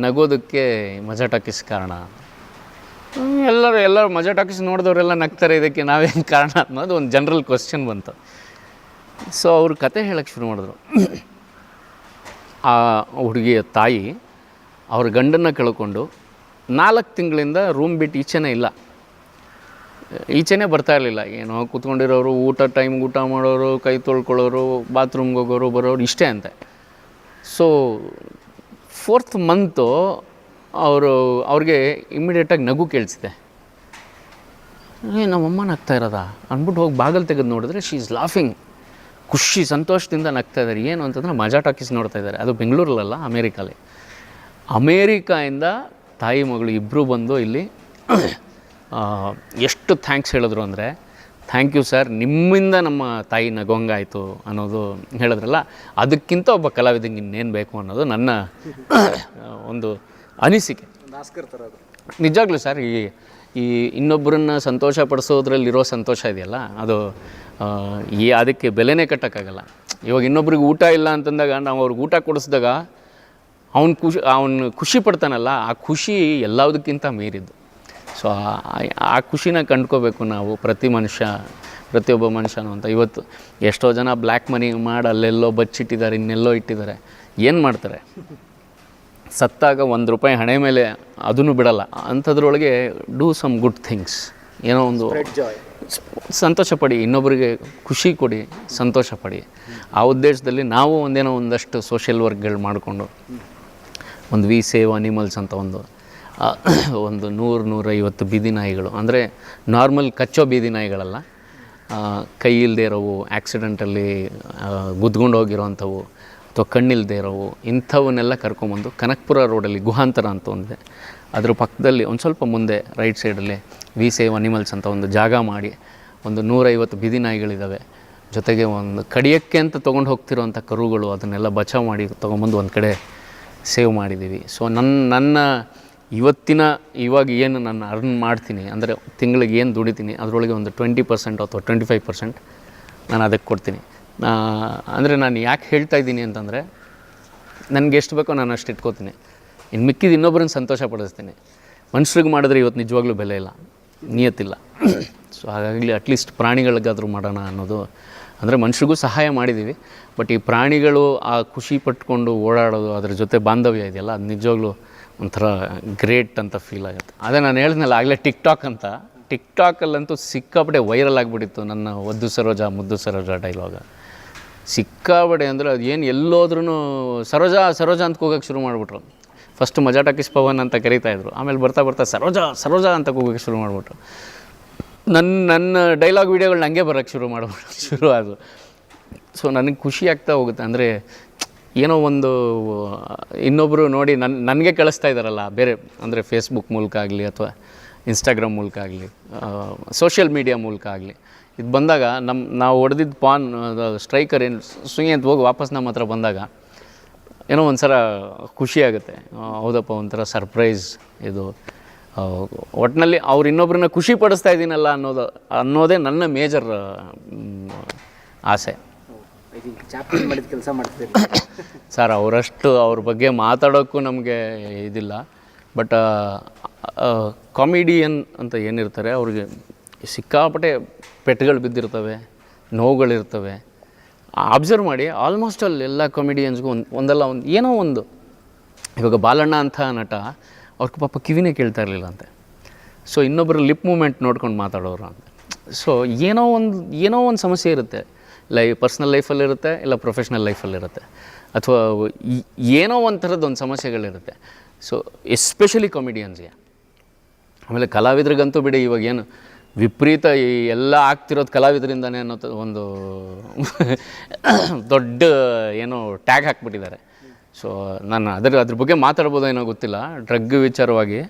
ನಗೋದಕ್ಕೆ ಮಜಾ ಟಾಕೀಸ್ ಕಾರಣ. ಎಲ್ಲರೂ ಮಜಾ ಟಾಕೀಸ್ ನೋಡಿದವರೆಲ್ಲ ನಗ್ತಾರೆ, ಇದಕ್ಕೆ ನಾವೇನು ಕಾರಣ ಅನ್ನೋದು ಒಂದು ಜನರಲ್ ಕ್ವಶನ್ ಬಂತು. ಸೊ ಅವ್ರ ಕತೆ ಹೇಳೋಕ್ಕೆ ಶುರು ಮಾಡಿದ್ರು. ಆ ಹುಡುಗಿಯ ತಾಯಿ ಅವ್ರ ಗಂಡನ್ನು ಕಳ್ಕೊಂಡು 4 ತಿಂಗಳಿಂದ ರೂಮ್ ಬಿಟ್ಟು ಈಚೆನೇ ಇಲ್ಲ. ಈಚೆನೇ ಬರ್ತಾ ಇರಲಿಲ್ಲ. ಏನೋ ಕೂತ್ಕೊಂಡಿರೋರು, ಟೈಮ್ಗೆ ಊಟ ಮಾಡೋರು, ಕೈ ತೊಳ್ಕೊಳ್ಳೋರು, ಬಾತ್ರೂಮ್ಗೆ ಹೋಗೋರು ಬರೋರು ಇಷ್ಟೇ ಅಂತೆ. ಸೊ 4th ಮಂತು ಅವ್ರಿಗೆ ಇಮ್ಮಿಡಿಯೇಟಾಗಿ ನಗು ಕೇಳಿಸಿದೆ. ನಮ್ಮಮ್ಮ ನಗ್ತಾ ಇರೋದಾ ಅಂದ್ಬಿಟ್ಟು ಹೋಗಿ ಬಾಗಿಲು ತೆಗೆದು ನೋಡಿದ್ರೆ ಶಿ ಈಸ್ ಲಾಫಿಂಗ್, ಖುಷಿ ಸಂತೋಷದಿಂದ ನಗ್ತಾ ಇದ್ದಾರೆ. ಏನು ಅಂತಂದರೆ ಮಜಾ ಟಾಕೀಸ್ ನೋಡ್ತಾ ಇದ್ದಾರೆ. ಅದು ಬೆಂಗಳೂರಲ್ಲ, ಅಮೇರಿಕಾಲಿ. ಅಮೇರಿಕಾಯಿಂದ ತಾಯಿ ಮಗಳು ಇಬ್ಬರು ಬಂದು ಇಲ್ಲಿ ಎಷ್ಟು ಥ್ಯಾಂಕ್ಸ್ ಹೇಳಿದ್ರು ಅಂದರೆ, ಥ್ಯಾಂಕ್ ಯು ಸರ್, ನಿಮ್ಮಿಂದ ನಮ್ಮ ತಾಯಿ ನಗೋಂಗಾಯಿತು ಅನ್ನೋದು ಹೇಳಿದ್ರಲ್ಲ, ಅದಕ್ಕಿಂತ ಒಬ್ಬ ಕಲಾವಿದಂಗೆ ಇನ್ನೇನು ಬೇಕು ಅನ್ನೋದು ನನ್ನ ಒಂದು ಅನಿಸಿಕೆ. ಆಸ್ಕರ್ ಥರ ಅದು. ನಿಜವಾಗ್ಲೂ ಸರ್, ಈ ಇನ್ನೊಬ್ಬರನ್ನ ಸಂತೋಷ ಪಡಿಸೋದ್ರಲ್ಲಿರೋ ಸಂತೋಷ ಇದೆಯಲ್ಲ, ಅದು ಅದಕ್ಕೆ ಬೆಲೆನೇ ಕಟ್ಟೋಕ್ಕಾಗಲ್ಲ. ಇವಾಗ ಇನ್ನೊಬ್ರಿಗೆ ಊಟ ಇಲ್ಲ ಅಂತಂದಾಗ ನಾವು ಅವ್ರಿಗೆ ಊಟ ಕೊಡಿಸಿದಾಗ ಅವನು ಖುಷಿ ಪಡ್ತಾನಲ್ಲ, ಆ ಖುಷಿ ಎಲ್ಲದಕ್ಕಿಂತ ಮೀರಿದ್ದು. ಸೊ ಆ ಖುಷಿನ ಕಂಡ್ಕೋಬೇಕು ನಾವು, ಪ್ರತಿಯೊಬ್ಬ ಮನುಷ್ಯನೂ ಅಂತ. ಇವತ್ತು ಎಷ್ಟೋ ಜನ ಬ್ಲ್ಯಾಕ್ ಮನಿ ಮಾಡಿ ಅಲ್ಲೆಲ್ಲೋ ಬಚ್ಚಿಟ್ಟಿದ್ದಾರೆ, ಇನ್ನೆಲ್ಲೋ ಇಟ್ಟಿದ್ದಾರೆ. ಏನು ಮಾಡ್ತಾರೆ? ಸತ್ತಾಗ ₹1 ಹಣೆ ಮೇಲೆ ಅದನ್ನು ಬಿಡಲ್ಲ. ಅಂಥದ್ರೊಳಗೆ ಡೂ ಸಮ್ ಗುಡ್ ಥಿಂಗ್ಸ್. ಏನೋ ಒಂದು ಸಂತೋಷ ಪಡಿ, ಇನ್ನೊಬ್ಬರಿಗೆ ಖುಷಿ ಕೊಡಿ, ಸಂತೋಷ ಪಡಿ. ಆ ಉದ್ದೇಶದಲ್ಲಿ ನಾವು ಒಂದಷ್ಟು ಸೋಷಿಯಲ್ ವರ್ಕ್ಗಳು ಮಾಡಿಕೊಂಡು ಒಂದು ವಿ ಸೇವ್ ಅನಿಮಲ್ಸ್ ಅಂತ ಒಂದು 100-150 ಬೀದಿ ನಾಯಿಗಳು, ಅಂದರೆ ನಾರ್ಮಲ್ ಕಚ್ಚೋ ಬೀದಿ ನಾಯಿಗಳಲ್ಲ, ಕೈ ಇಲ್ಲದೆ ಇರೋವು, ಆ್ಯಕ್ಸಿಡೆಂಟಲ್ಲಿ ಗುದ್ಕೊಂಡು ಹೋಗಿರೋವಂಥವು ಅಥವಾ ಕಣ್ಣಿಲ್ಲದೆ ಇರೋವು, ಇಂಥವನ್ನೆಲ್ಲ ಕರ್ಕೊಂಬಂದು ಕನಕಪುರ ರೋಡಲ್ಲಿ ಗುಹಾಂತರ ಅಂತ ಒಂದಿದೆ, ಅದ್ರ ಪಕ್ಕದಲ್ಲಿ ಒಂದು ಸ್ವಲ್ಪ ಮುಂದೆ ರೈಟ್ ಸೈಡಲ್ಲಿ ವಿ ಸೇವ್ ಅನಿಮಲ್ಸ್ ಅಂತ ಒಂದು ಜಾಗ ಮಾಡಿ ಒಂದು 150 ಬೀದಿ ನಾಯಿಗಳಿದ್ದಾವೆ. ಜೊತೆಗೆ ಒಂದು ಕಡಿಯೋಕ್ಕೆ ಅಂತ ತೊಗೊಂಡು ಹೋಗ್ತಿರೋವಂಥ ಕರುಗಳು, ಅದನ್ನೆಲ್ಲ ಬಚಾವ್ ಮಾಡಿ ತೊಗೊಂಬಂದು ಒಂದು ಕಡೆ ಸೇವ್ ಮಾಡಿದ್ದೀವಿ. ಸೊ ನನ್ನ ಇವಾಗ ಏನು ನಾನು ಅರ್ನ್ ಮಾಡ್ತೀನಿ, ಅಂದರೆ ತಿಂಗಳಿಗೆ ಏನು ದುಡಿತೀನಿ, ಅದರೊಳಗೆ ಒಂದು 20% ಅಥವಾ 25% ನಾನು ಅದಕ್ಕೆ ಕೊಡ್ತೀನಿ. ಅಂದರೆ ನಾನು ಯಾಕೆ ಹೇಳ್ತಾ ಇದ್ದೀನಿ ಅಂತಂದರೆ, ನನಗೆ ಎಷ್ಟು ಬೇಕೋ ನಾನು ಅಷ್ಟು ಇಟ್ಕೋತೀನಿ, ಇನ್ನು ಮಿಕ್ಕಿದ ಇನ್ನೊಬ್ಬರನ್ನ ಸಂತೋಷ ಪಡಿಸ್ತೀನಿ. ಮನುಷ್ಯರಿಗೆ ಮಾಡಿದ್ರೆ ಇವತ್ತು ನಿಜವಾಗ್ಲೂ ಬೆಲೆ ಇಲ್ಲ, ನಿಯತ್ತಿಲ್ಲ. ಸೊ ಹಾಗಾಗಿ ಅಟ್ಲೀಸ್ಟ್ ಪ್ರಾಣಿಗಳಿಗಾದರೂ ಮಾಡೋಣ ಅನ್ನೋದು. ಅಂದರೆ ಮನುಷ್ಯರಿಗೂ ಸಹಾಯ ಮಾಡಿದ್ದೀವಿ, ಬಟ್ ಈ ಪ್ರಾಣಿಗಳು ಆ ಖುಷಿ ಪಟ್ಕೊಂಡು ಓಡಾಡೋದು, ಅದ್ರ ಜೊತೆ ಬಾಂಧವ್ಯ ಇದೆಯಲ್ಲ, ಅದು ನಿಜವಾಗ್ಲೂ ಒಂಥರ ಗ್ರೇಟ್ ಅಂತ ಫೀಲ್ ಆಗುತ್ತೆ. ಅದೇ ನಾನು ಹೇಳಿದ್ನಲ್ಲ ಆಗಲೇ ಟಿಕ್ಟಾಕ್ ಅಂತ, ಟಿಕ್ಟಾಕಲ್ಲಂತೂ ಸಿಕ್ಕಾಪಟ್ಟೆ ವೈರಲ್ ಆಗಿಬಿಟ್ಟಿತ್ತು ನನ್ನ ಒದ್ದು ಸರೋಜಾ ಮುದ್ದು ಸರೋಜಾ ಡೈಲಾಗ. ಸಿಕ್ಕಾಪಟ್ಟೆ ಅಂದರೆ ಅದು ಏನು ಎಲ್ಲೋದ್ರೂ ಸರೋಜಾ ಸರೋಜಾ ಅಂತ ಕೂಗೋಕ್ಕೆ ಶುರು ಮಾಡಿಬಿಟ್ರು. ಫಸ್ಟ್ ಮಜಾ ಟಾಕೀಸ್ ಪವನ್ ಅಂತ ಕರೀತಾಯಿದ್ರು, ಆಮೇಲೆ ಬರ್ತಾ ಸರೋಜಾ ಸರೋಜಾ ಅಂತ ಕೂಗೋಕ್ಕೆ ಶುರು ಮಾಡಿಬಿಟ್ರು. ನನ್ನ ಡೈಲಾಗ್ ವೀಡಿಯೋಗಳು ನನಗೆ ಬರೋಕ್ಕೆ ಶುರು ಆದವು. ಸೊ ನನಗೆ ಖುಷಿ ಆಗ್ತಾ ಹೋಗುತ್ತೆ. ಅಂದರೆ ಏನೋ ಒಂದು ಇನ್ನೊಬ್ಬರು ನೋಡಿ ನನಗೆ ಕಳಿಸ್ತಾ ಇದ್ದಾರಲ್ಲ, ಬೇರೆ ಅಂದರೆ ಫೇಸ್ಬುಕ್ ಮೂಲಕ ಆಗಲಿ ಅಥವಾ ಇನ್ಸ್ಟಾಗ್ರಾಮ್ ಮೂಲಕ ಆಗಲಿ, ಸೋಷಿಯಲ್ ಮೀಡಿಯಾ ಮೂಲಕ ಆಗಲಿ, ಇದು ಬಂದಾಗ ನಾವು ಹೊಡೆದಿದ್ದು ಸ್ಟ್ರೈಕರ್ ಏನು ಸುಯಿ ಅಂತ ಹೋಗಿ ವಾಪಸ್ ನಮ್ಮ ಹತ್ರ ಬಂದಾಗ ಏನೋ ಒಂಥರ ಖುಷಿಯಾಗುತ್ತೆ. ಹೌದಪ್ಪ, ಒಂಥರ ಸರ್ಪ್ರೈಸ್ ಇದು. ಒಟ್ಟಿನಲ್ಲಿ ಅವ್ರು ಇನ್ನೊಬ್ಬರನ್ನ ಖುಷಿ ಪಡಿಸ್ತಾ ಇದ್ದೀನಲ್ಲ ಅನ್ನೋದೇ ನನ್ನ ಮೇಜರ್ ಆಸೆ. ಮಾಡಿದ ಕೆಲಸ ಮಾಡ್ತೀರಿ ಸರ್. ಅವ್ರ ಬಗ್ಗೆ ಮಾತಾಡೋಕ್ಕೂ ನಮಗೆ ಇದಿಲ್ಲ. ಬಟ್ ಕಾಮಿಡಿಯನ್ ಅಂತ ಏನಿರ್ತಾರೆ, ಅವ್ರಿಗೆ ಸಿಕ್ಕಾಪಟ್ಟೆ ಪೆಟ್ಗಳು ಬಿದ್ದಿರ್ತವೆ, ನೋವುಗಳಿರ್ತವೆ. ಅಬ್ಸರ್ವ್ ಮಾಡಿ, ಆಲ್ಮೋಸ್ಟ್ ಎಲ್ಲ ಕಾಮಿಡಿಯನ್ಸ್ಗೂ ಒಂದಲ್ಲ ಒಂದು ಏನೋ ಒಂದು. ಇವಾಗ ಬಾಲಣ್ಣ ಅಂತ ನಟ, ಅವ್ರಿಗೆ ಪಾಪ ಕಿವಿನೇ ಕೇಳ್ತಾ ಇರಲಿಲ್ಲ ಅಂತೆ. ಸೊ ಇನ್ನೊಬ್ಬರು ಲಿಪ್ ಮೂಮೆಂಟ್ ನೋಡ್ಕೊಂಡು ಮಾತಾಡೋರು ಅಂತ. ಸೊ ಏನೋ ಒಂದು ಸಮಸ್ಯೆ ಇರುತ್ತೆ, ಪರ್ಸ್ನಲ್ ಲೈಫಲ್ಲಿರುತ್ತೆ, ಇಲ್ಲ ಪ್ರೊಫೆಷ್ನಲ್ ಲೈಫಲ್ಲಿರುತ್ತೆ, ಅಥವಾ ಏನೋ ಒಂದು ಸಮಸ್ಯೆಗಳಿರುತ್ತೆ. So especially ಕಾಮಿಡಿಯನ್ಸ್ಗೆ. ಆಮೇಲೆ ಕಲಾವಿದ್ರಿಗಂತೂ ಬಿಡಿ, ಇವಾಗ ಏನು ವಿಪರೀತ ಎಲ್ಲ ಆಗ್ತಿರೋದು ಕಲಾವಿದರಿಂದನೇ ಅನ್ನೋ ಒಂದು ದೊಡ್ಡ ಏನೋ ಟ್ಯಾಗ್ ಹಾಕ್ಬಿಟ್ಟಿದ್ದಾರೆ. ಸೊ ನಾನು ಅದ್ರ ಬಗ್ಗೆ ಮಾತಾಡ್ಬೋದೋ ಏನೋ ಗೊತ್ತಿಲ್ಲ. ಡ್ರಗ್ ವಿಚಾರವಾಗಿ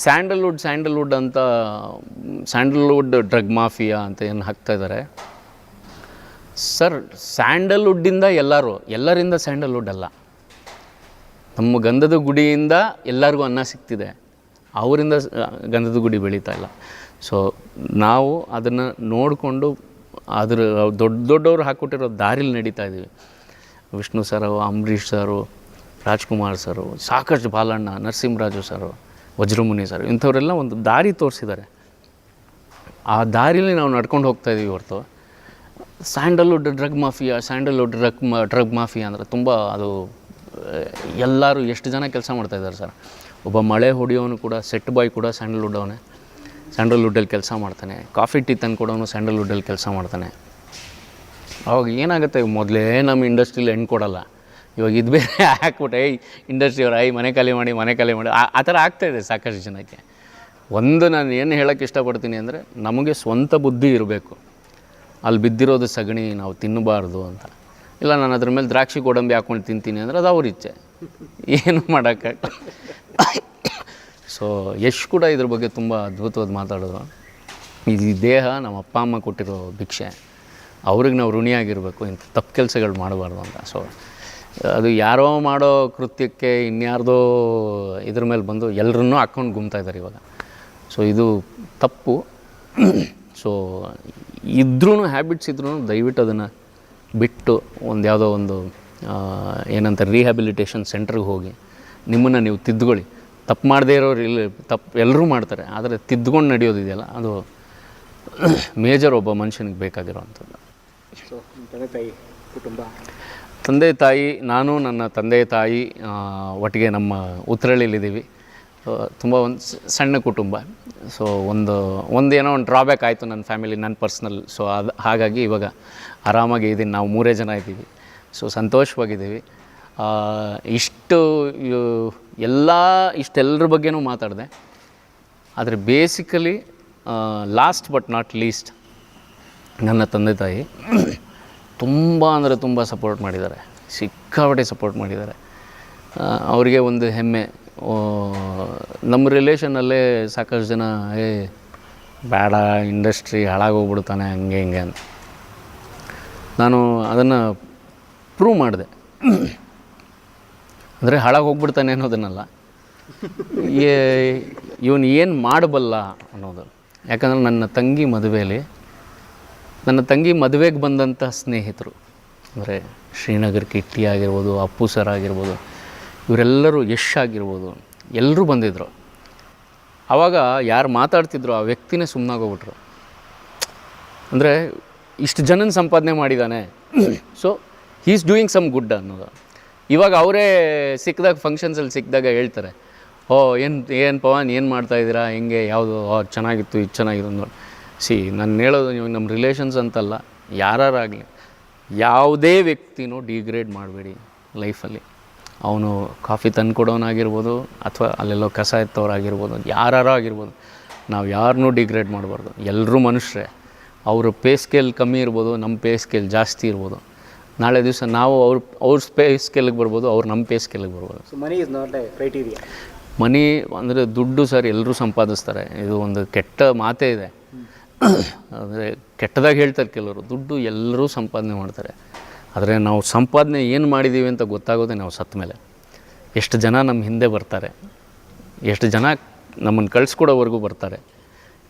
ಸ್ಯಾಂಡಲ್ವುಡ್ ಅಂತ, ಸ್ಯಾಂಡಲ್ವುಡ್ ಡ್ರಗ್ ಮಾಫಿಯಾ ಅಂತ ಏನು ಹಾಕ್ತಾಯಿದ್ದಾರೆ ಸರ್. ಸ್ಯಾಂಡಲ್ವುಡ್ಡಿಂದ ಎಲ್ಲರಿಂದ ಸ್ಯಾಂಡಲ್ವುಡ್ ಅಲ್ಲ. ನಮ್ಮ ಗಂಧದ ಗುಡಿಯಿಂದ ಎಲ್ಲರಿಗೂ ಅನ್ನ ಸಿಗ್ತಿದೆ, ಅವರಿಂದ ಗಂಧದ ಗುಡಿ ಬೆಳೀತಾ ಇಲ್ಲ. ಸೊ ನಾವು ಅದನ್ನು ನೋಡಿಕೊಂಡು ದೊಡ್ಡವರು ಹಾಕ್ಕೊಟ್ಟಿರೋ ದಾರಿಲಿ ನಡೀತಾ ಇದ್ದೀವಿ. ವಿಷ್ಣು ಸರು, ಅಂಬರೀಷ್ ಸರು, ರಾಜ್ಕುಮಾರ್ ಸರು, ಸಾಕಷ್ಟು ಬಾಲಣ್ಣ, ನರಸಿಂಹರಾಜು ಸರು, ವಜ್ರಮುನಿ ಸರ್, ಇಂಥವರೆಲ್ಲ ಒಂದು ದಾರಿ ತೋರಿಸಿದ್ದಾರೆ. ಆ ದಾರಿಲಿ ನಾವು ನಡ್ಕೊಂಡು ಹೋಗ್ತಾಯಿದ್ದೀವಿ ಹೊರತು ಸ್ಯಾಂಡಲ್ವುಡ್ ಡ್ರಗ್ ಮಾಫಿಯಾ ಅಂದರೆ ತುಂಬ ಅದು ಎಲ್ಲರೂ ಎಷ್ಟು ಜನ ಕೆಲಸ ಮಾಡ್ತಾಯಿದ್ದಾರೆ ಸರ್. ಒಬ್ಬ ಮಳೆ ಹೊಡೆಯೋನು ಕೂಡ, ಸೆಟ್ ಬಾಯ್ ಕೂಡ ಸ್ಯಾಂಡಲ್ವುಡ್ ಅವನೇ. ಸ್ಯಾಂಡಲ್ವುಡ್ಡಲ್ಲಿ ಕೆಲಸ ಮಾಡ್ತಾನೆ. ಕಾಫಿ ಟೀ ತಂದು ಕೊಡೋನು ಸ್ಯಾಂಡಲ್ವುಡ್ಡಲ್ಲಿ ಕೆಲಸ ಮಾಡ್ತಾನೆ. ಅವಾಗ ಏನಾಗುತ್ತೆ, ಮೊದಲೇ ನಮ್ಮ ಇಂಡಸ್ಟ್ರೀಲಿ ಹೆಣ್ಣು ಕೊಡೋಲ್ಲ, ಇವಾಗ ಇದು ಬೇರೆ ಹಾಕ್ಬಿಟ್ಟೆ ಇಂಡಸ್ಟ್ರಿಯವ್ರು ಮನೆ ಖಾಲಿ ಮಾಡಿ ಆ ಥರ ಆಗ್ತಾಯಿದೆ ಸಾಕಷ್ಟು ಜನಕ್ಕೆ. ಒಂದು ನಾನು ಏನು ಹೇಳೋಕ್ಕೆ ಇಷ್ಟಪಡ್ತೀನಿ ಅಂದರೆ, ನಮಗೆ ಸ್ವಂತ ಬುದ್ಧಿ ಇರಬೇಕು. ಅಲ್ಲಿ ಬಿದ್ದಿರೋದು ಸಗಣಿ ನಾವು ತಿನ್ನಬಾರ್ದು ಅಂತ. ಇಲ್ಲ ನಾನು ಅದ್ರ ಮೇಲೆ ದ್ರಾಕ್ಷಿ ಗೋಡಂಬಿ ಹಾಕ್ಕೊಂಡು ತಿಂತೀನಿ ಅಂದರೆ ಅದು ಅವ್ರ ಇಚ್ಛೆ, ಏನು ಮಾಡೋಕ್ಕೆ. ಸೊ ಯಶ್ ಕೂಡ ಇದ್ರ ಬಗ್ಗೆ ತುಂಬ ಅದ್ಭುತವಾದ ಮಾತಾಡೋದು. ಈ ದೇಹ ನಮ್ಮ ಅಪ್ಪ ಅಮ್ಮ ಕೊಟ್ಟಿರೋ ಭಿಕ್ಷೆ, ಅವ್ರಿಗೆ ನಾವು ಋಣಿಯಾಗಿರಬೇಕು, ಇಂಥ ತಪ್ಪು ಕೆಲಸಗಳು ಮಾಡಬಾರ್ದು ಅಂತ. ಸೊ ಅದು ಯಾರೋ ಮಾಡೋ ಕೃತ್ಯಕ್ಕೆ ಇನ್ಯಾರ್ದೋ ಇದ್ರ ಮೇಲೆ ಬಂದು ಎಲ್ಲರನ್ನೂ ಹಾಕ್ಕೊಂಡು ಗುಮ್ತಾ ಇದ್ದಾರೆ ಇವಾಗ. ಸೊ ಇದು ತಪ್ಪು. ಸೊ ಇದ್ರೂ ಹ್ಯಾಬಿಟ್ಸ್ ಇದ್ರೂ ದಯವಿಟ್ಟು ಅದನ್ನು ಬಿಟ್ಟು ಒಂದು ಯಾವುದೋ ಒಂದು ಏನಂತ ರಿಹ್ಯಾಬಿಲಿಟೇಷನ್ ಸೆಂಟ್ರಿಗೆ ಹೋಗಿ ನಿಮ್ಮನ್ನು ನೀವು ತಿದ್ದುಕೊಳ್ಳಿ. ತಪ್ಪು ಮಾಡದೇ ಇರೋರು ಇಲ್ಲಿ ತಪ್ಪು ಎಲ್ಲರೂ ಮಾಡ್ತಾರೆ, ಆದರೆ ತಿದ್ದುಕೊಂಡು ನಡೆಯೋದಿದೆಯಲ್ಲ ಅದು ಮೇಜರ್ ಒಬ್ಬ ಮನುಷ್ಯನಿಗೆ ಬೇಕಾಗಿರೋವಂಥದ್ದು. ಸೊ ತಂದೆ ತಾಯಿ ಕುಟುಂಬ, ತಂದೆ ತಾಯಿ, ನಾನು ನನ್ನ ತಂದೆ ತಾಯಿ ಒಟ್ಟಿಗೆ ನಮ್ಮ ಉತ್ತರಳ್ಳಿಲಿದ್ದೀವಿ. ತುಂಬ ಒಂದು ಸಣ್ಣ ಕುಟುಂಬ. ಸೊ ಒಂದು ಏನೋ ಒಂದು ಡ್ರಾಬ್ಯಾಕ್ ಆಯಿತು ನನ್ನ ಫ್ಯಾಮಿಲಿ, ನನ್ನ ಪರ್ಸ್ನಲ್. ಸೊ ಅದು ಹಾಗಾಗಿ ಇವಾಗ ಆರಾಮಾಗಿ ಇದ್ದೀನಿ. ನಾವು 3 ಜನ ಇದ್ದೀವಿ. ಸೊ ಸಂತೋಷವಾಗಿದ್ದೀವಿ. ಇಷ್ಟೆಲ್ಲರ ಬಗ್ಗೆನೂ ಮಾತಾಡಿದೆ. ಆದರೆ basically last but not least ನನ್ನ ತಂದೆ ತಾಯಿ ತುಂಬ ಅಂದರೆ ತುಂಬ ಸಪೋರ್ಟ್ ಮಾಡಿದ್ದಾರೆ, ಸಿಕ್ಕಾಪಟ್ಟೆ ಸಪೋರ್ಟ್ ಮಾಡಿದ್ದಾರೆ. ಅವರಿಗೆ ಒಂದು ಹೆಮ್ಮೆ, ನಮ್ಮ ರಿಲೇಷನ್ನಲ್ಲೇ ಸಾಕಷ್ಟು ಜನ ಬೇಡ ಇಂಡಸ್ಟ್ರಿ ಹಾಳಾಗೋಗ್ಬಿಡ್ತಾನೆ ಹಂಗೆ ಹಿಂಗೆ ಅಂತ. ನಾನು ಅದನ್ನು ಪ್ರೂವ್ ಮಾಡಿದೆ. ಅಂದರೆ ಹಾಳಾಗಿ ಹೋಗ್ಬಿಡ್ತಾನೆ ಅನ್ನೋದನ್ನಲ್ಲ, ಇವನು ಏನು ಮಾಡಬಲ್ಲ ಅನ್ನೋದು. ಯಾಕಂದರೆ ನನ್ನ ತಂಗಿ ಮದುವೆಗೆ ಬಂದಂಥ ಸ್ನೇಹಿತರು ಅಂದರೆ ಶ್ರೀನಗರ್ ಕಿಟ್ಟಿ ಆಗಿರ್ಬೋದು, ಅಪ್ಪು ಸರ್ ಆಗಿರ್ಬೋದು, ಇವರೆಲ್ಲರೂ ಯಶ್ ಆಗಿರ್ಬೋದು, ಎಲ್ಲರೂ ಬಂದಿದ್ದರು. ಆವಾಗ ಯಾರು ಮಾತಾಡ್ತಿದ್ರು ಆ ವ್ಯಕ್ತಿನೇ ಸುಮ್ಮನಾಗೋಗ್ಬಿಟ್ರು. ಅಂದರೆ ಇಷ್ಟು ಜನನ ಸಂಪಾದನೆ ಮಾಡಿದ್ದಾನೆ, so he is doing some good ಅನ್ನೋದು. ಇವಾಗ ಅವರೇ ಸಿಕ್ಕಿದಾಗ ಫಂಕ್ಷನ್ಸಲ್ಲಿ ಸಿಕ್ಕಿದಾಗ ಹೇಳ್ತಾರೆ, ಏನು ಪವನ್ ಏನು ಮಾಡ್ತಾಯಿದ್ದೀರಾ, ಹೆಂಗೆ, ಯಾವುದು ಚೆನ್ನಾಗಿತ್ತು, ಇದು ಚೆನ್ನಾಗಿತ್ತು ನೋಡಿ. ನಾನು ಹೇಳೋದು, ನೀವು ನಮ್ಮ ರಿಲೇಷನ್ಸ್ ಅಂತಲ್ಲ, ಯಾರಾಗಲಿ ಯಾವುದೇ ವ್ಯಕ್ತಿನೂ ಡಿಗ್ರೇಡ್ ಮಾಡಬೇಡಿ ಲೈಫಲ್ಲಿ. ಅವನು ಕಾಫಿ ತಂದು ಕೊಡೋನಾಗಿರ್ಬೋದು ಅಥವಾ ಅಲ್ಲೆಲ್ಲೋ ಕಸ ಎತ್ತೋರಾಗಿರ್ಬೋದು, ಯಾರು ಆಗಿರ್ಬೋದು, ನಾವು ಯಾರನ್ನೂ ಡಿಗ್ರೇಡ್ ಮಾಡಬಾರ್ದು. ಎಲ್ಲರೂ ಮನುಷ್ಯರೇ. ಅವ್ರ ಪೇ ಸ್ಕೇಲ್ ಕಮ್ಮಿ ಇರ್ಬೋದು, ನಮ್ಮ ಪೇ ಸ್ಕೇಲ್ ಜಾಸ್ತಿ ಇರ್ಬೋದು. ನಾಳೆ ದಿವಸ ನಾವು ಅವ್ರ ಪೇ ಸ್ಕೇಲಿಗೆ ಬರ್ಬೋದು, ಅವ್ರು ನಮ್ಮ ಪೇ ಸ್ಕೇಲಿಗೆ ಬರ್ಬೋದು. So money is not a criteria. Money ಅಂದರೆ ದುಡ್ಡು ಸರ್ ಎಲ್ಲರೂ ಸಂಪಾದಿಸ್ತಾರೆ. ಇದು ಒಂದು ಕೆಟ್ಟ ಮಾತೇ ಇದೆ. ಅಂದರೆ ಕೆಟ್ಟದಾಗಿ ಹೇಳ್ತಾರೆ ಕೆಲವರು, ದುಡ್ಡು ಎಲ್ಲರೂ ಸಂಪಾದನೆ ಮಾಡ್ತಾರೆ. ಆದರೆ ನಾವು ಸಂಪಾದನೆ ಏನು ಮಾಡಿದ್ದೀವಿ ಅಂತ ಗೊತ್ತಾಗೋದೇ ನಾವು ಸತ್ತ ಮೇಲೆ. ಎಷ್ಟು ಜನ ನಮ್ಮ ಹಿಂದೆ ಬರ್ತಾರೆ, ಎಷ್ಟು ಜನ ನಮ್ಮನ್ನು ಕಳಿಸ್ಕೊಡೋವರೆಗೂ ಬರ್ತಾರೆ,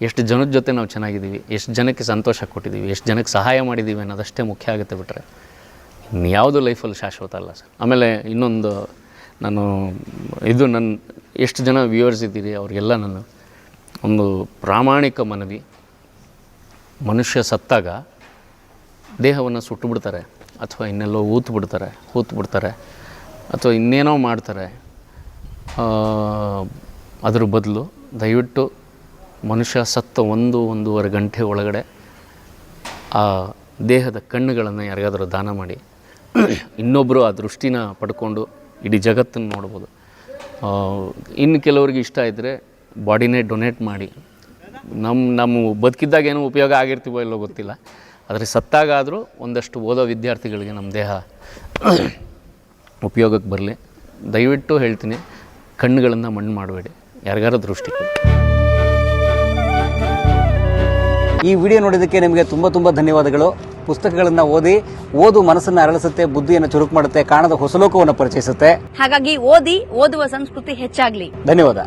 ಎಷ್ಟು ಜನದ ಜೊತೆ ನಾವು ಚೆನ್ನಾಗಿದ್ದೀವಿ, ಎಷ್ಟು ಜನಕ್ಕೆ ಸಂತೋಷ ಕೊಟ್ಟಿದ್ದೀವಿ, ಎಷ್ಟು ಜನಕ್ಕೆ ಸಹಾಯ ಮಾಡಿದ್ದೀವಿ ಅನ್ನೋದಷ್ಟೇ ಮುಖ್ಯ ಆಗುತ್ತೆ ಬಿಟ್ಟರೆ ಇನ್ಯಾವುದು ಲೈಫಲ್ಲಿ ಶಾಶ್ವತ ಅಲ್ಲ ಸರ್. ಆಮೇಲೆ ಇನ್ನೊಂದು, ನನ್ನ ಎಷ್ಟು ಜನ ವ್ಯೂವರ್ಸ್ ಇದ್ದೀರಿ ಅವ್ರಿಗೆಲ್ಲ ನನ್ನ ಒಂದು ಪ್ರಾಮಾಣಿಕ ಮನವಿ, ಮನುಷ್ಯ ಸತ್ತಾಗ ದೇಹವನ್ನು ಸುಟ್ಟು ಬಿಡ್ತಾರೆ ಅಥವಾ ಇನ್ನೆಲ್ಲೋ ಹೂತು ಬಿಡ್ತಾರೆ ಅಥವಾ ಇನ್ನೇನೋ ಮಾಡ್ತಾರೆ. ಅದ್ರ ಬದಲು ದಯವಿಟ್ಟು ಮನುಷ್ಯ ಸತ್ತ 1-1.5 ಗಂಟೆ ಒಳಗಡೆ ಆ ದೇಹದ ಕಣ್ಣುಗಳನ್ನು ಯಾರಿಗಾದರೂ ದಾನ ಮಾಡಿ, ಇನ್ನೊಬ್ಬರು ಆ ದೃಷ್ಟಿನ ಪಡ್ಕೊಂಡು ಇಡೀ ಜಗತ್ತನ್ನು ನೋಡ್ಬೋದು. ಇನ್ನು ಕೆಲವ್ರಿಗೆ ಇಷ್ಟ ಇದ್ದರೆ ಬಾಡಿನೇ ಡೊನೇಟ್ ಮಾಡಿ. ನಮ್ಮ ಬದುಕಿದ್ದಾಗ ಏನೋ ಉಪಯೋಗ ಆಗಿರ್ತೀವೋ ಇಲ್ಲೋ ಗೊತ್ತಿಲ್ಲ, ಆದರೆ ಸತ್ತಾಗಾದರೂ ಒಂದಷ್ಟು ಓದೋ ವಿದ್ಯಾರ್ಥಿಗಳಿಗೆ ನಮ್ಮ ದೇಹ ಉಪಯೋಗಕ್ಕೆ ಬರಲಿ. ದಯವಿಟ್ಟು ಹೇಳ್ತೀನಿ, ಕಣ್ಣುಗಳನ್ನು ಮಣ್ಣು ಮಾಡಬೇಡಿ, ಯಾರಿಗಾರ ದೃಷ್ಟಿ ಕೊಡಿ. ಈ ವಿಡಿಯೋ ನೋಡಿದ್ದಕ್ಕೆ ನಿಮಗೆ ತುಂಬ ಧನ್ಯವಾದಗಳು. ಪುಸ್ತಕಗಳನ್ನು ಓದು ಮನಸ್ಸನ್ನು ಅರಳಿಸುತ್ತೆ, ಬುದ್ಧಿಯನ್ನು ಚುರುಕು ಮಾಡುತ್ತೆ, ಕಾಣದ ಹೊಸ ಲೋಕವನ್ನು ಪರಿಚಯಿಸುತ್ತೆ. ಹಾಗಾಗಿ ಓದುವ ಸಂಸ್ಕೃತಿ ಹೆಚ್ಚಾಗ್ಲಿ. ಧನ್ಯವಾದ.